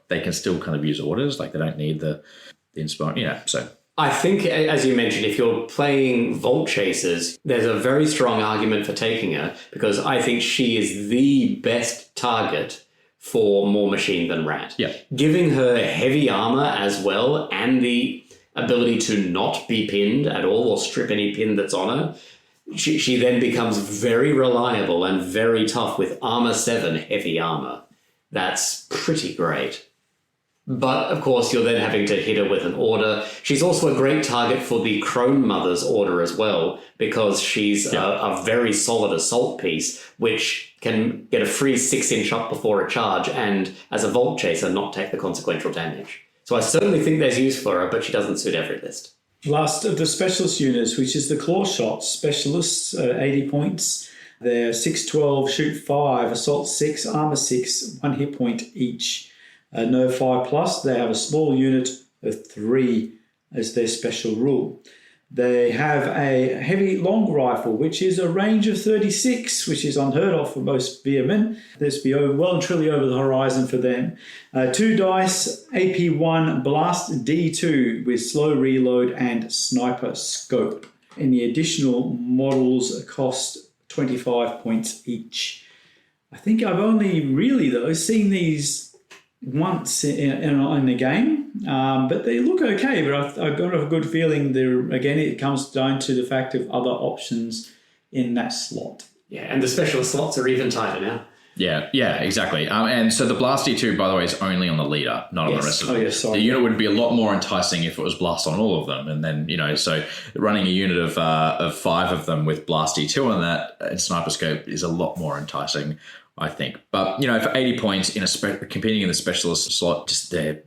can still kind of use orders, like they don't need the inspiring, so. I think, as you mentioned, if you're playing Vault Chasers, there's a very strong argument for taking her because I think she is the best target for more machine than rat. Yeah. Giving her heavy armor as well and the ability to not be pinned at all or strip any pin that's on her, she then becomes very reliable and very tough with armor 7 heavy armor. That's pretty great. But, of course, you're then having to hit her with an order. She's also a great target for the Crone Mother's order as well, because she's a very solid assault piece, which can get a free 6-inch up before a charge and, as a Vault Chaser, not take the consequential damage. So I certainly think there's use for her, but she doesn't suit every list. Last of the specialist units, which is the Claw Shots. Specialists, 80 points. They're 6-12, shoot 5, assault 6, armor 6, 1 hit point each. No 5+, they have a small unit of 3 as their special rule. They have a heavy long rifle, which is a range of 36, which is unheard of for most Veer-myn. This will be well and truly over the horizon for them. 2 dice, AP1, blast D2 with slow reload and sniper scope. Any additional models cost 25 points each. I think I've only really, though, seen these once in the game, but they look okay. But I've got a good feeling there. Again, it comes down to the fact of other options in that slot. Yeah, and the specialist slots are even tighter now. Yeah, exactly. And so the Blast D2, by the way, is only on the leader, not on the rest of them. Oh, yes, sorry. The unit would be a lot more enticing if it was Blast on all of them. And then, so running a unit of 5 of them with Blast D2 on that and Sniper Scope is a lot more enticing, I think. But, for 80 points competing in the specialist slot, just they're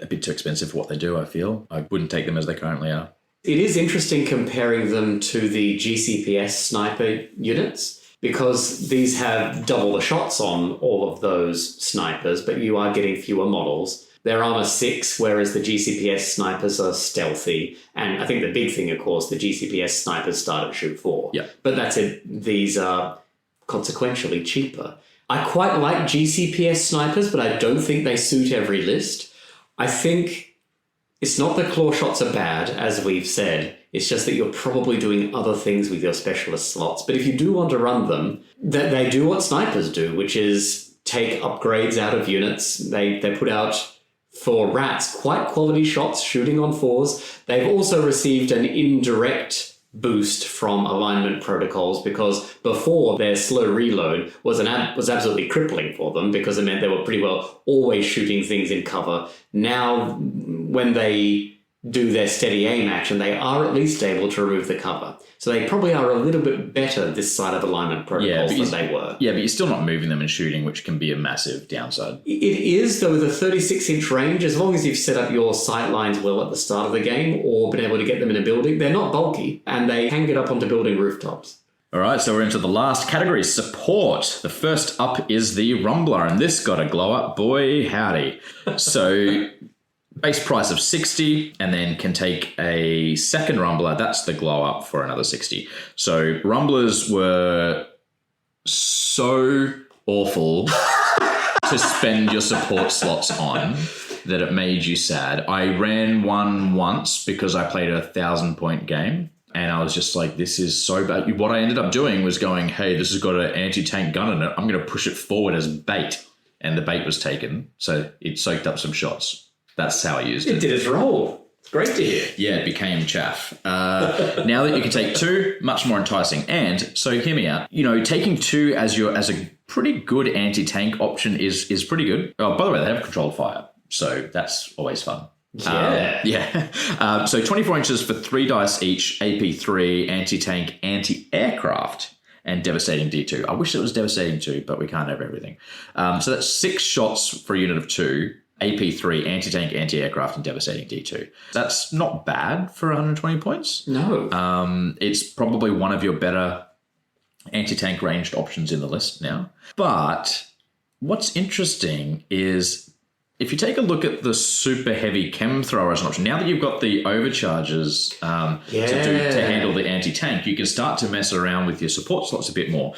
a bit too expensive for what they do, I feel. I wouldn't take them as they currently are. It is interesting comparing them to the GCPS sniper units because these have double the shots on all of those snipers, but you are getting fewer models. They're armor 6, whereas the GCPS snipers are stealthy. And I think the big thing, of course, the GCPS snipers start at shoot 4. Yeah. But that's it. These are consequentially cheaper. I quite like GCPS snipers, but I don't think they suit every list. I think it's not that claw shots are bad, as we've said. It's just that you're probably doing other things with your specialist slots. But if you do want to run them, they do what snipers do, which is take upgrades out of units. They put out, for rats, quite quality shots shooting on 4s. They've also received an indirect boost from alignment protocols because before their slow reload was absolutely crippling for them because it meant they were pretty well always shooting things in cover. Now, when they do their steady aim action, they are at least able to remove the cover. So they probably are a little bit better this side of alignment protocols than they were. Yeah, but you're still not moving them and shooting, which can be a massive downside. It is, though, with a 36-inch range, as long as you've set up your sight lines well at the start of the game or been able to get them in a building, they're not bulky and they can get up onto building rooftops. All right, so we're into the last category, support. The first up is the Rumbler, and this got a glow up, boy howdy. So base price of 60, and then can take a second Rumbler. That's the glow up for another 60. So Rumblers were so awful to spend your support slots on that it made you sad. I ran one once because I played a 1,000-point game. And I was just like, this is so bad. What I ended up doing was going, hey, this has got an anti-tank gun in it. I'm going to push it forward as bait. And the bait was taken. So it soaked up some shots. That's how I used it. It did its role. It's great to hear. Yeah, it became chaff. Now that you can take 2, much more enticing. And so hear me out. Taking 2 as a pretty good anti-tank option is pretty good. Oh, by the way, they have controlled fire. So that's always fun. Yeah. So 24 inches for 3 dice each, AP3, anti-tank, anti-aircraft, and devastating D2. I wish it was devastating 2, but we can't have everything. So that's 6 shots for a unit of 2. AP3, anti-tank, anti-aircraft, and devastating D2. That's not bad for 120 points. No. It's probably one of your better anti-tank ranged options in the list now. But what's interesting is if you take a look at the super heavy chem thrower as an option, now that you've got the overcharges to handle the anti-tank, you can start to mess around with your support slots a bit more.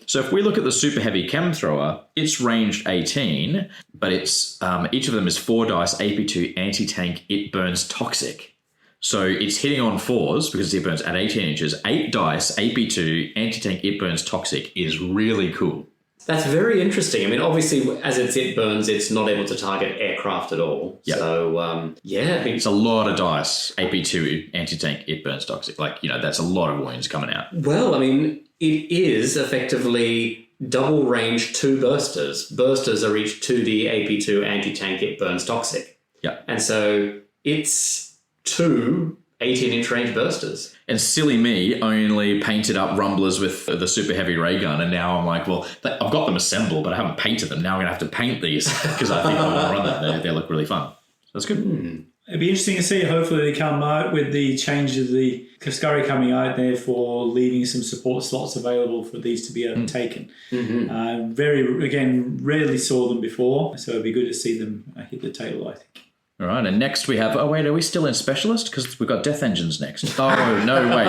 So if we look at the super heavy chem thrower, it's ranged 18, but it's each of them is 4 dice AP2 anti-tank. It burns toxic. So it's hitting on 4s because it burns at 18 inches. 8 dice AP2 anti-tank. It burns toxic is really cool. That's very interesting. I mean, obviously, as it burns, it's not able to target aircraft at all. Yep. So, it's a lot of dice. AP2 anti-tank. It burns toxic. That's a lot of wounds coming out. Well, I mean, it is effectively double range 2 bursters. Bursters are each 2D AP2 anti-tank. It burns toxic. Yeah. And so it's 2 18-inch range bursters. And silly me only painted up rumblers with the super heavy ray gun, and now I'm like, well, I've got them assembled, but I haven't painted them. Now I'm going to have to paint these because I think I want to run that. They look really fun. That's good. It'd be interesting to see. Hopefully they come out with the change of the Kaskari coming out there for leaving some support slots available for these to be taken. Mm-hmm. Rarely saw them before, so it'd be good to see them hit the table, I think. All right, and next we have... Oh, wait, are we still in Specialist? Because we've got Death Engines next. Oh, no, wait.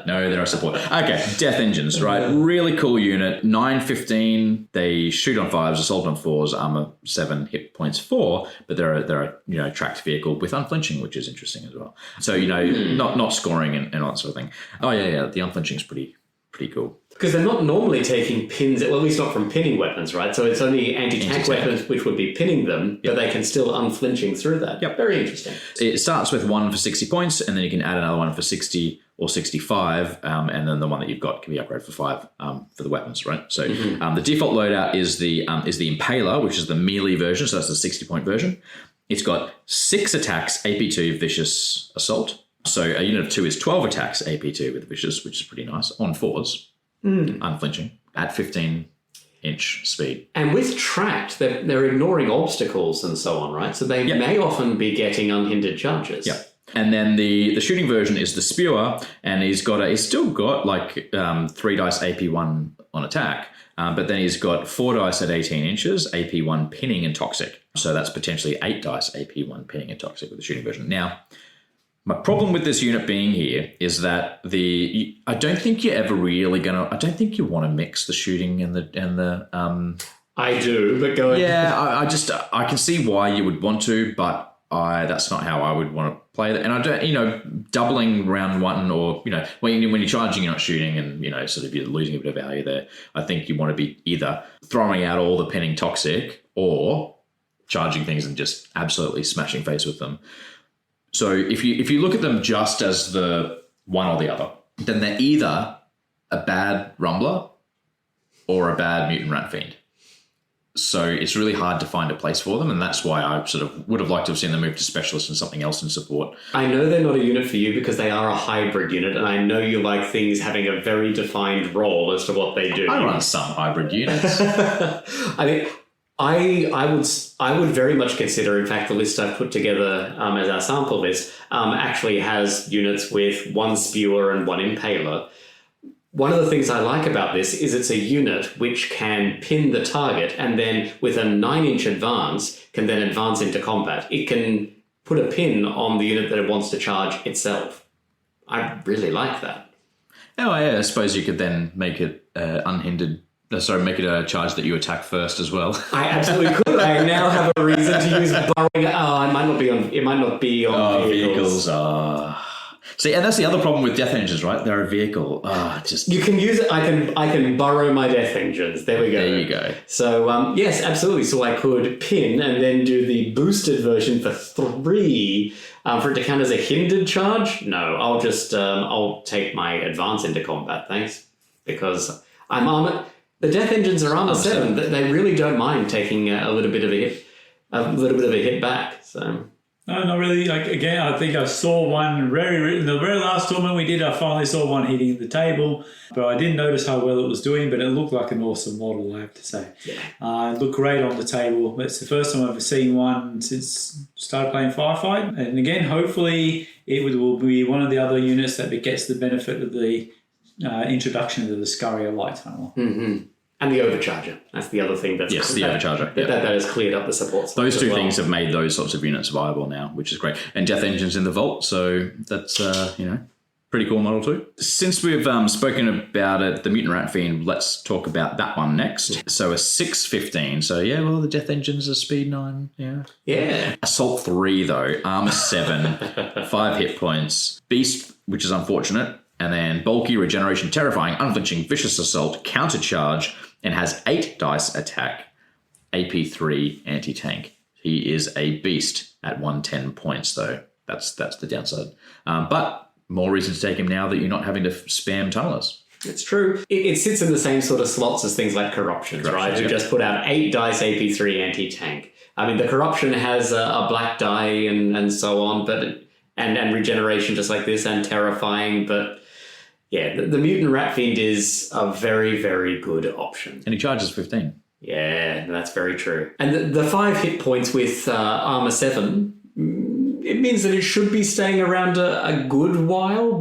No, there are support. Okay, Death Engines, right? Really cool unit. 915. They shoot on 5s, assault on 4s, armor 7, hit points 4, but they're a tracked vehicle with unflinching, which is interesting as well. So, not scoring and all that sort of thing. Oh, yeah, the unflinching is pretty cool. Because they're not normally taking pins, well, at least not from pinning weapons, right? So it's only anti-tank weapons which would be pinning them, but they can still unflinching through that. Yep. Very interesting. It starts with 1 for 60 points, and then you can add another one for 60 or 65, and then the one that you've got can be upgraded for 5 for the weapons, right? So the default loadout is the Impaler, which is the melee version, so that's the 60-point version. It's got 6 attacks, AP2, Vicious, Assault. So a unit of 2 is 12 attacks, AP2 with Vicious, which is pretty nice, on 4s. Unflinching at 15-inch speed. And with tracked, they're ignoring obstacles and so on, right? So they may often be getting unhindered charges. Yeah. And then the shooting version is the Spewer, and he's still got 3 dice AP1 on attack, but then he's got 4 dice at 18 inches, AP1 pinning and toxic. So that's potentially 8 dice AP1 pinning and toxic with the shooting version. Now, my problem with this unit being here is that I don't think you're ever really I don't think you want to mix the shooting and the. I do, but go ahead. Yeah, I can see why you would want to, but that's not how I would want to play it. And I don't, doubling round 1 or when you're charging, you're not shooting, and sort of you're losing a bit of value there. I think you want to be either throwing out all the pinning toxic or charging things and just absolutely smashing face with them. So if you look at them just as the one or the other, then they're either a bad Rumbler or a bad Mutant Rat Fiend. So it's really hard to find a place for them, and that's why I sort of would have liked to have seen them move to Specialist and something else in support. I know they're not a unit for you because they are a hybrid unit, and I know you like things having a very defined role as to what they do. I run some hybrid units. I mean, I would very much consider, in fact, the list I've put together as our sample list actually has units with 1 Spewer and 1 Impaler. One of the things I like about this is it's a unit which can pin the target and then with a 9-inch advance can then advance into combat. It can put a pin on the unit that it wants to charge itself. I really like that. Oh, yeah, I suppose you could then make it unhindered. Make it a charge that you attack first as well. I absolutely could. I now have a reason to use burrowing. It might not be on vehicles. See, and that's the other problem with Death Engines, right? They're a vehicle. You can use it. I can burrow my Death Engines. There we go. There you go. So yes, absolutely. So I could pin and then do the boosted version for 3 for it to count as a hindered charge. No, I'll just I'll take my advance into combat. Thanks, because I'm armored. The Death Engines are armor 7. They really don't mind taking a little bit of a hit back. So No, not really. Like, again, I think I saw one in the very last tournament we did. I finally saw one hitting the table, but I didn't notice how well it was doing. But it looked like an awesome model, I have to say. Yeah. It looked great on the table. It's the first time I've ever seen one since started playing Firefight. And again, hopefully, will be one of the other units that gets the benefit of the introduction to the Scurrier light tunneler. Mm-hmm. And the overcharger. That's the other thing. The overcharger. That has cleared up the support. Those two things have made those sorts of units viable now, which is great. And Death Engine's in the vault, so that's, pretty cool model too. Since we've spoken about it, the Mutant Rat Fiend, let's talk about that one next. So a 615. So the Death Engine's a speed 9. Yeah. Assault 3 though, armor 7, 5 hit points, beast, which is unfortunate, and then bulky, regeneration, terrifying, unflinching, vicious assault, countercharge, and has 8 dice attack, AP3 anti-tank. He is a beast at 110 points though. That's the downside. But more reason to take him now that you're not having to spam tunnelers. It's true. It sits in the same sort of slots as things like Corruptions, right? Who just put out 8 dice AP3 anti-tank. I mean, the Corruption has a black die and so on, but and regeneration just like this, and terrifying, but yeah, the Mutant Rat Fiend is a very, very good option. And he charges 15. Yeah, that's very true. And the 5 hit points with armor 7, it means that it should be staying around a good while,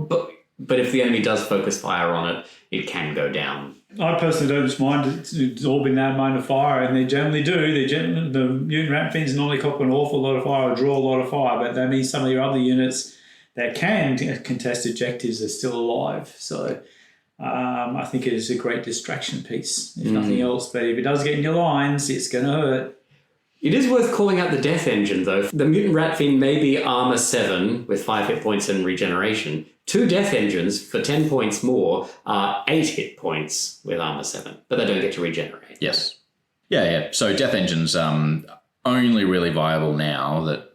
but if the enemy does focus fire on it, it can go down. I personally don't mind. It's all been that amount of fire, and they generally do. The Mutant Rat Fiends normally cop an awful lot of fire or draw a lot of fire, but that means some of your other units that can contest objectives are still alive. So I think it is a great distraction piece, if nothing else. But if it does get in your lines, it's going to hurt. It is worth calling out the Death Engine, though. The Mutant Rat Fiend may be armor 7 with 5 hit points and regeneration. 2 Death Engines for 10 points more are 8 hit points with armor 7, but they don't get to regenerate. Yes. Yeah. So Death Engine's only really viable now that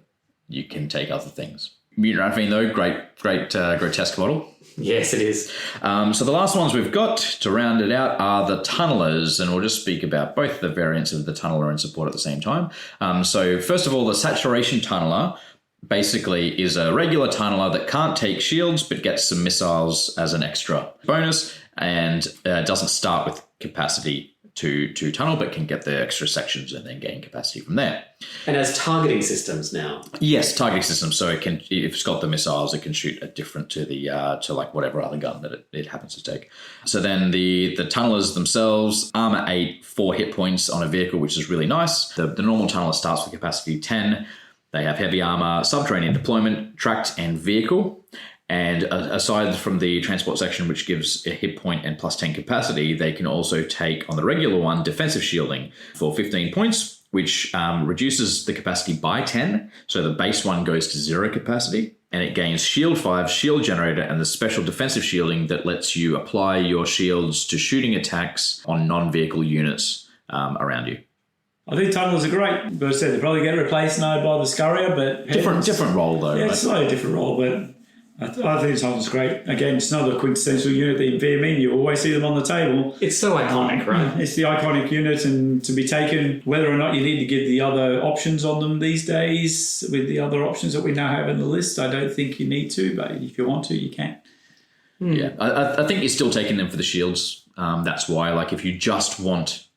you can take other things. Mutant Rat Fiend, though, great grotesque model. Yes, it is. So the last ones we've got to round it out are the tunnelers, and we'll just speak about both the variants of the tunneler and support at the same time. So first of all, the saturation tunneler basically is a regular tunneler that can't take shields but gets some missiles as an extra bonus, and doesn't start with capacity to tunnel, but can get the extra sections and then gain capacity from there. And has targeting systems now. Yes, targeting systems. So it can, if it's got the missiles, it can shoot a different to the to like whatever other gun that it happens to take. So then the tunnelers themselves, armor 8, 4 hit points on a vehicle, which is really nice. The normal tunneler starts with capacity 10. They have heavy armor, subterranean deployment, tracked, and vehicle. And aside from the transport section, which gives a hit point and plus 10 capacity, they can also take on the regular one defensive shielding for 15 points, which reduces the capacity by 10. So the base one goes to 0 capacity, and it gains shield 5, shield generator, and the special defensive shielding that lets you apply your shields to shooting attacks on non-vehicle units around you. I think tunnelers are great. But I said they probably get replaced now by the Scurrier, but different role though. Yeah, right? it's a slightly different role, but I think tunnelers are great. Again, it's another quintessential unit. In Veer-myn, you always see them on the table. It's so iconic, right? It's the iconic unit, and to be taken, whether or not you need to give the other options on them these days, with the other options that we now have in the list, I don't think you need to, but if you want to, you can. Yeah, I think you're still taking them for the shields. That's why, like, if you just want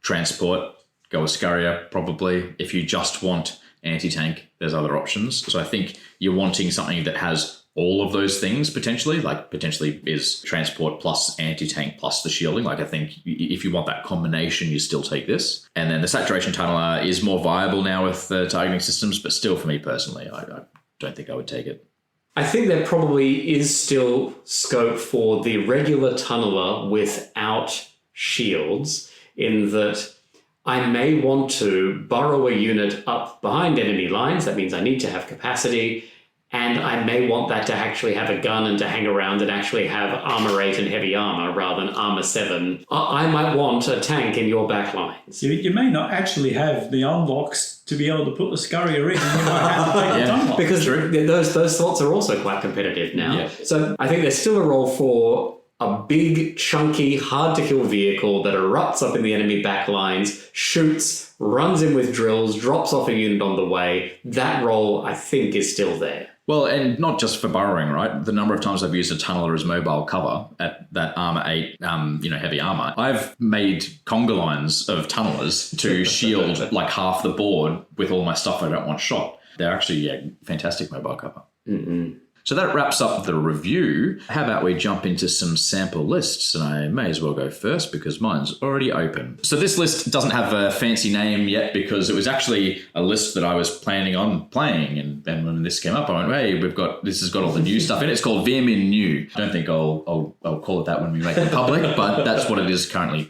transport, go with Scurrier, probably. If you just want anti-tank, there's other options. So I think you're wanting something that has all of those things potentially, like potentially is transport plus anti-tank plus the shielding. Like I think if you want that combination, you still take this. And then the saturation tunneler is more viable now with the targeting systems, but still for me personally, I don't think I would take it. I think there probably is still scope for the regular tunneler without shields, in that I may want to burrow a unit up behind enemy lines. That means I need to have capacity, and I may want that to actually have a gun and to hang around and actually have armor 8 and heavy armor rather than armor 7. I might want a tank in your back lines. You may not actually have the unlocks to be able to put the Scurrier in, and you might have to take the unlock. Because those slots are also quite competitive now. Yeah. So I think there's still a role for a big, chunky, hard-to-kill vehicle that erupts up in the enemy backlines, shoots, runs in with drills, drops off a unit on the way. That role, I think, is still there. Well, and not just for burrowing, right? The number of times I've used a tunneler as mobile cover at that armor 8, heavy armor. I've made conga lines of tunnelers to shield like half the board with all my stuff I don't want shot. They're actually fantastic mobile cover. Mm-mm. So that wraps up the review. How about we jump into some sample lists? And I may as well go first because mine's already open. So this list doesn't have a fancy name yet because it was actually a list that I was planning on playing. And then when this came up, I went, hey, this has got all the new stuff in it. It's called Veer-myn New. I don't think I'll call it that when we make it public, but that's what it is currently.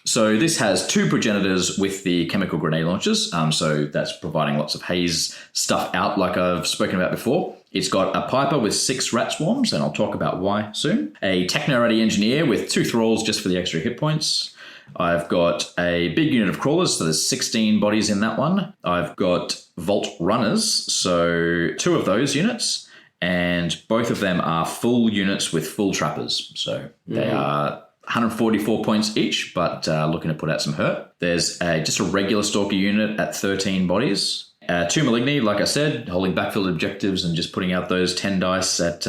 So this has 2 progenitors with the chemical grenade launchers. So that's providing lots of haze stuff out like I've spoken about before. It's got a Piper with 6 rat swarms, and I'll talk about why soon. A Techno-Ready Engineer with 2 thralls just for the extra hit points. I've got a big unit of crawlers, so there's 16 bodies in that one. I've got Vault Runners, so 2 of those units, and both of them are full units with full trappers. So they are 144 points each, but looking to put out some hurt. There's just a regular Stalker unit at 13 bodies. 2 Maligni, like I said, holding backfield objectives and just putting out those 10 dice at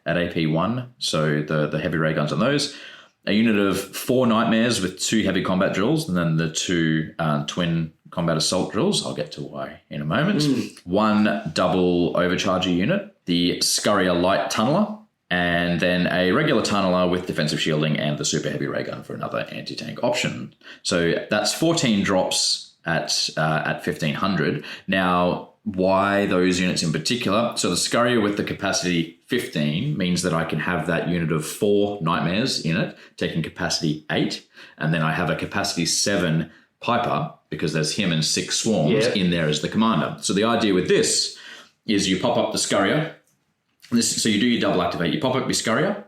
AP1, so the heavy ray guns on those. A unit of 4 Nightmares with 2 heavy combat drills, and then the 2 twin combat assault drills. I'll get to why in a moment. 1 double overcharger unit, the Scurrier Light Tunneler, and then a regular tunneler with defensive shielding and the super heavy ray gun for another anti-tank option. So that's 14 drops at 1,500. Now, why those units in particular? So the Scurrier with the capacity 15 means that I can have that unit of 4 Nightmares in it, taking capacity 8, and then I have a capacity 7 Piper because there's him and 6 swarms in there as the commander. So the idea with this is you pop up the Scurrier. So you do your double activate, you pop up your Scurrier,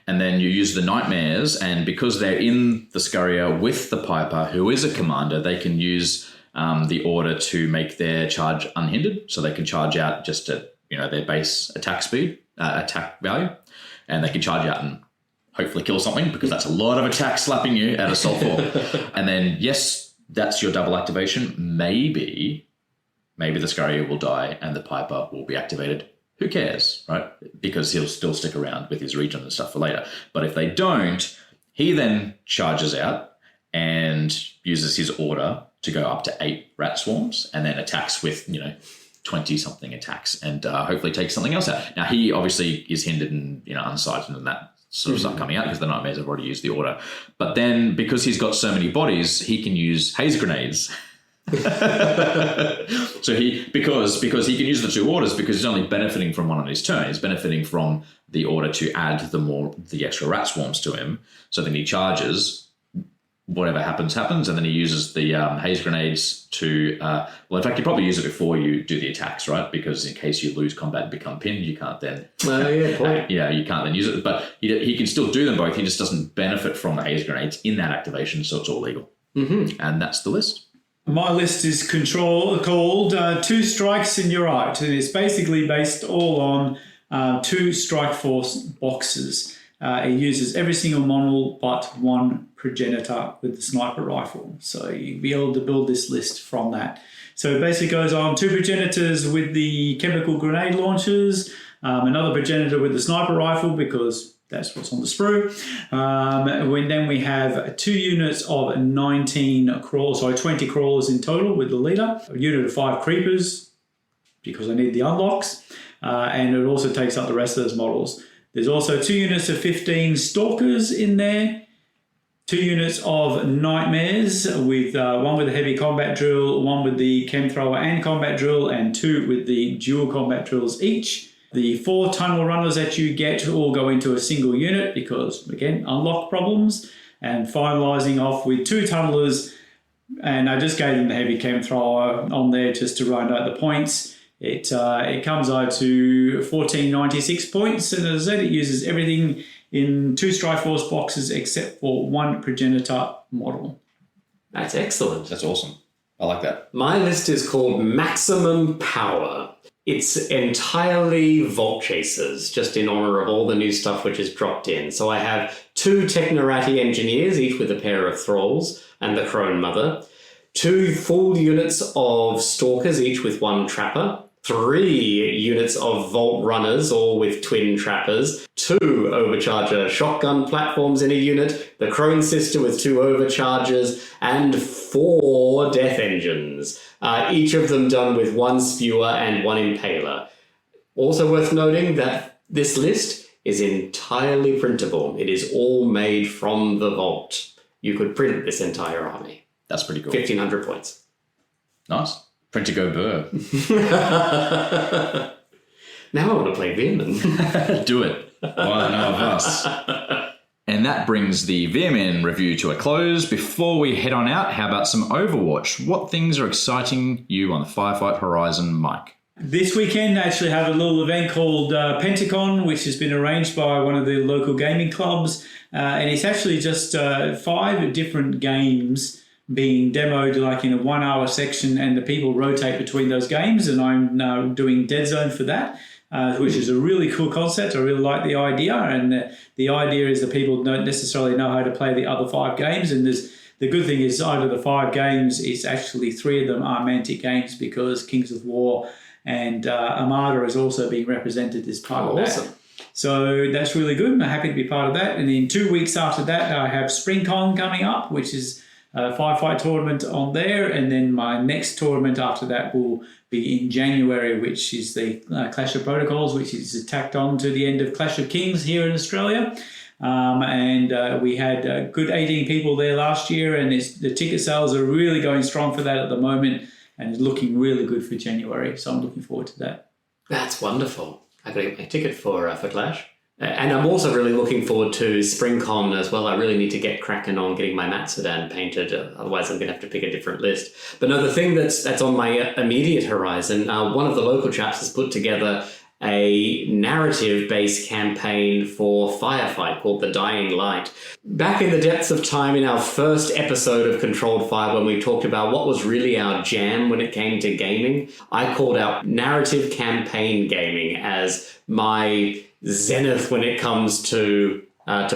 and then you use the Nightmares, and because they're in the Scurrier with the Piper, who is a commander, they can use the order to make their charge unhindered, so they can charge out just at their base attack speed, attack value, and they can charge out and hopefully kill something, because that's a lot of attack slapping you at Assault 4. And then, yes, that's your double activation. Maybe the Scurrier will die and the Piper will be activated. Who cares, right? Because he'll still stick around with his regen and stuff for later. But if they don't, he then charges out and uses his order to go up to 8 rat swarms and then attacks with, 20-something attacks and hopefully takes something else out. Now, he obviously is hindered and, unsighted and that sort of stuff coming out because the Nightmares have already used the order. But then because he's got so many bodies, he can use haze grenades. So because he can use the 2 orders because he's only benefiting from one on his turn. He's benefiting from the order to add the extra rat swarms to him. So then he charges, whatever happens, and then he uses the haze grenades to in fact you probably use it before you do the attacks, right? Because in case you lose combat and become pinned, you can't then you can't then use it. But he can still do them both. He just doesn't benefit from the haze grenades in that activation, so it's all legal. And that's the list. My list is called 2 Strikes and You're Out. And it's basically based all on 2 Strike Force boxes. It uses every single model but 1 progenitor with the sniper rifle. So you'll be able to build this list from that. So it basically goes on 2 progenitors with the chemical grenade launchers, another progenitor with the sniper rifle because that's what's on the sprue. Then we have 2 units of 19 crawlers, 20 crawlers in total with the leader. A unit of 5 creepers because I need the unlocks. And it also takes up the rest of those models. There's also 2 units of 15 stalkers in there. 2 units of Nightmares with 1 with the heavy combat drill, 1 with the chem thrower and combat drill, and 2 with the dual combat drills each. The 4 tunnel runners that you get all go into a single unit because, again, unlock problems. And finalising off with 2 tunnelers, and I just gave them the heavy chem thrower on there just to round out the points. It comes out to 1496 points, and as I said, it uses everything in 2 Strike Force boxes except for 1 progenitor model. That's excellent. That's awesome. I like that. My list is called Maximum Power. It's entirely Vault Chasers, just in honor of all the new stuff which is dropped in. So I have 2 Technorati engineers, each with a pair of thralls, and the Crone Mother. 2 full units of stalkers, each with 1 trapper. 3 units of Vault Runners, all with twin trappers. 2 Overcharger shotgun platforms in a unit. The Crone Sister with 2 Overchargers. And 4 Death Engines. Each of them done with 1 Spewer and 1 Impaler. Also worth noting that this list is entirely printable. It is all made from the Vault. You could print this entire army. That's pretty cool. 1,500 points. Nice. Print to go burr. Now I want to play Veer-myn. Do it. Why none of us? And that brings the Veer-myn review to a close. Before we head on out, how about some Overwatch? What things are exciting you on the Firefight horizon, Mike? This weekend, I actually have a little event called Pentacon, which has been arranged by one of the local gaming clubs. And it's actually just 5 different games being demoed like in a 1 hour section, and the people rotate between those games. And I'm now doing Dead Zone for that, which is a really cool concept. I really like the idea. And the idea is that people don't necessarily know how to play the other 5 games. And the good thing is, out of the 5 games, it's actually 3 of them are Mantic games, because Kings of War and Armada is also being represented as part of that. So that's really good. I'm happy to be part of that. And in 2 weeks after that, I have SpringCon coming up, which is a Firefight tournament on there. And then my next tournament after that will be in January, which is the Clash of Protocols, which is tacked on to the end of Clash of Kings here in Australia. And we had a good 18 people there last year, and the ticket sales are really going strong for that at the moment, and it's looking really good for January. So I'm looking forward to that. That's wonderful. I've got to get my ticket for Clash. And I'm also really looking forward to SpringCon as well. I really need to get cracking on getting my Mat Sedan painted. Otherwise, I'm going to have to pick a different list. But no, the thing that's on my immediate horizon, one of the local chaps has put together a narrative-based campaign for Firefight called The Dying Light. Back in the depths of time in our first episode of Controlled Fire, when we talked about what was really our jam when it came to gaming, I called out narrative campaign gaming as my zenith when it comes to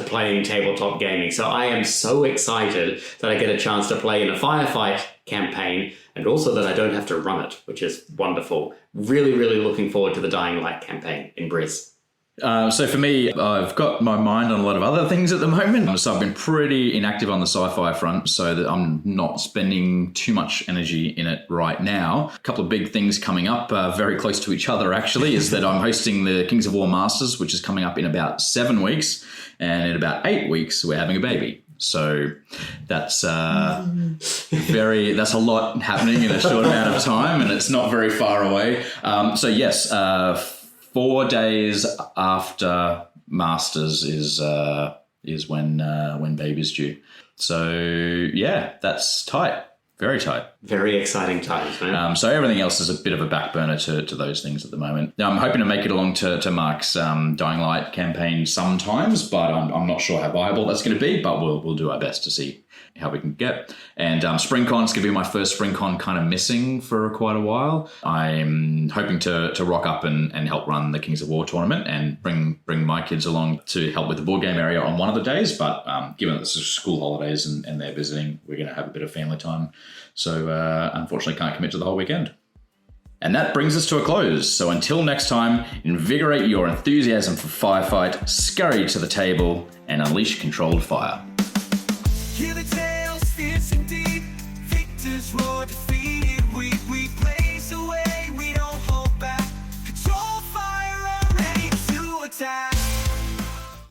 playing tabletop gaming. So I am so excited that I get a chance to play in a Firefight campaign, and also that I don't have to run it, which is wonderful. Really, really looking forward to the Dying Light campaign in Briz. So for me, I've got my mind on a lot of other things at the moment. So I've been pretty inactive on the sci-fi front, so that I'm not spending too much energy in it right now. A couple of big things coming up, very close to each other actually, is that I'm hosting the Kings of War Masters, which is coming up in about 7 weeks. And in about 8 weeks, we're having a baby. So that's that's a lot happening in a short amount of time, and it's not very far away. So yes, 4 days after Masters is when baby's due. So yeah, that's tight. Very tight. Very exciting times, man. So everything else is a bit of a back burner to those things at the moment. Now, I'm hoping to make it along to Mark's Dying Light campaign sometimes, but I'm not sure how viable that's going to be, but we'll do our best to see how we can get. And SpringCon's going to be my first SpringCon kind of missing for quite a while. I'm hoping to rock up and help run the Kings of War tournament and bring my kids along to help with the board game area on one of the days. But given that it's school holidays and they're visiting, we're going to have a bit of family time. So unfortunately can't commit to the whole weekend. And that brings us to a close. So until next time, invigorate your enthusiasm for Firefight, scurry to the table, and unleash controlled fire. Hear the tales, fierce and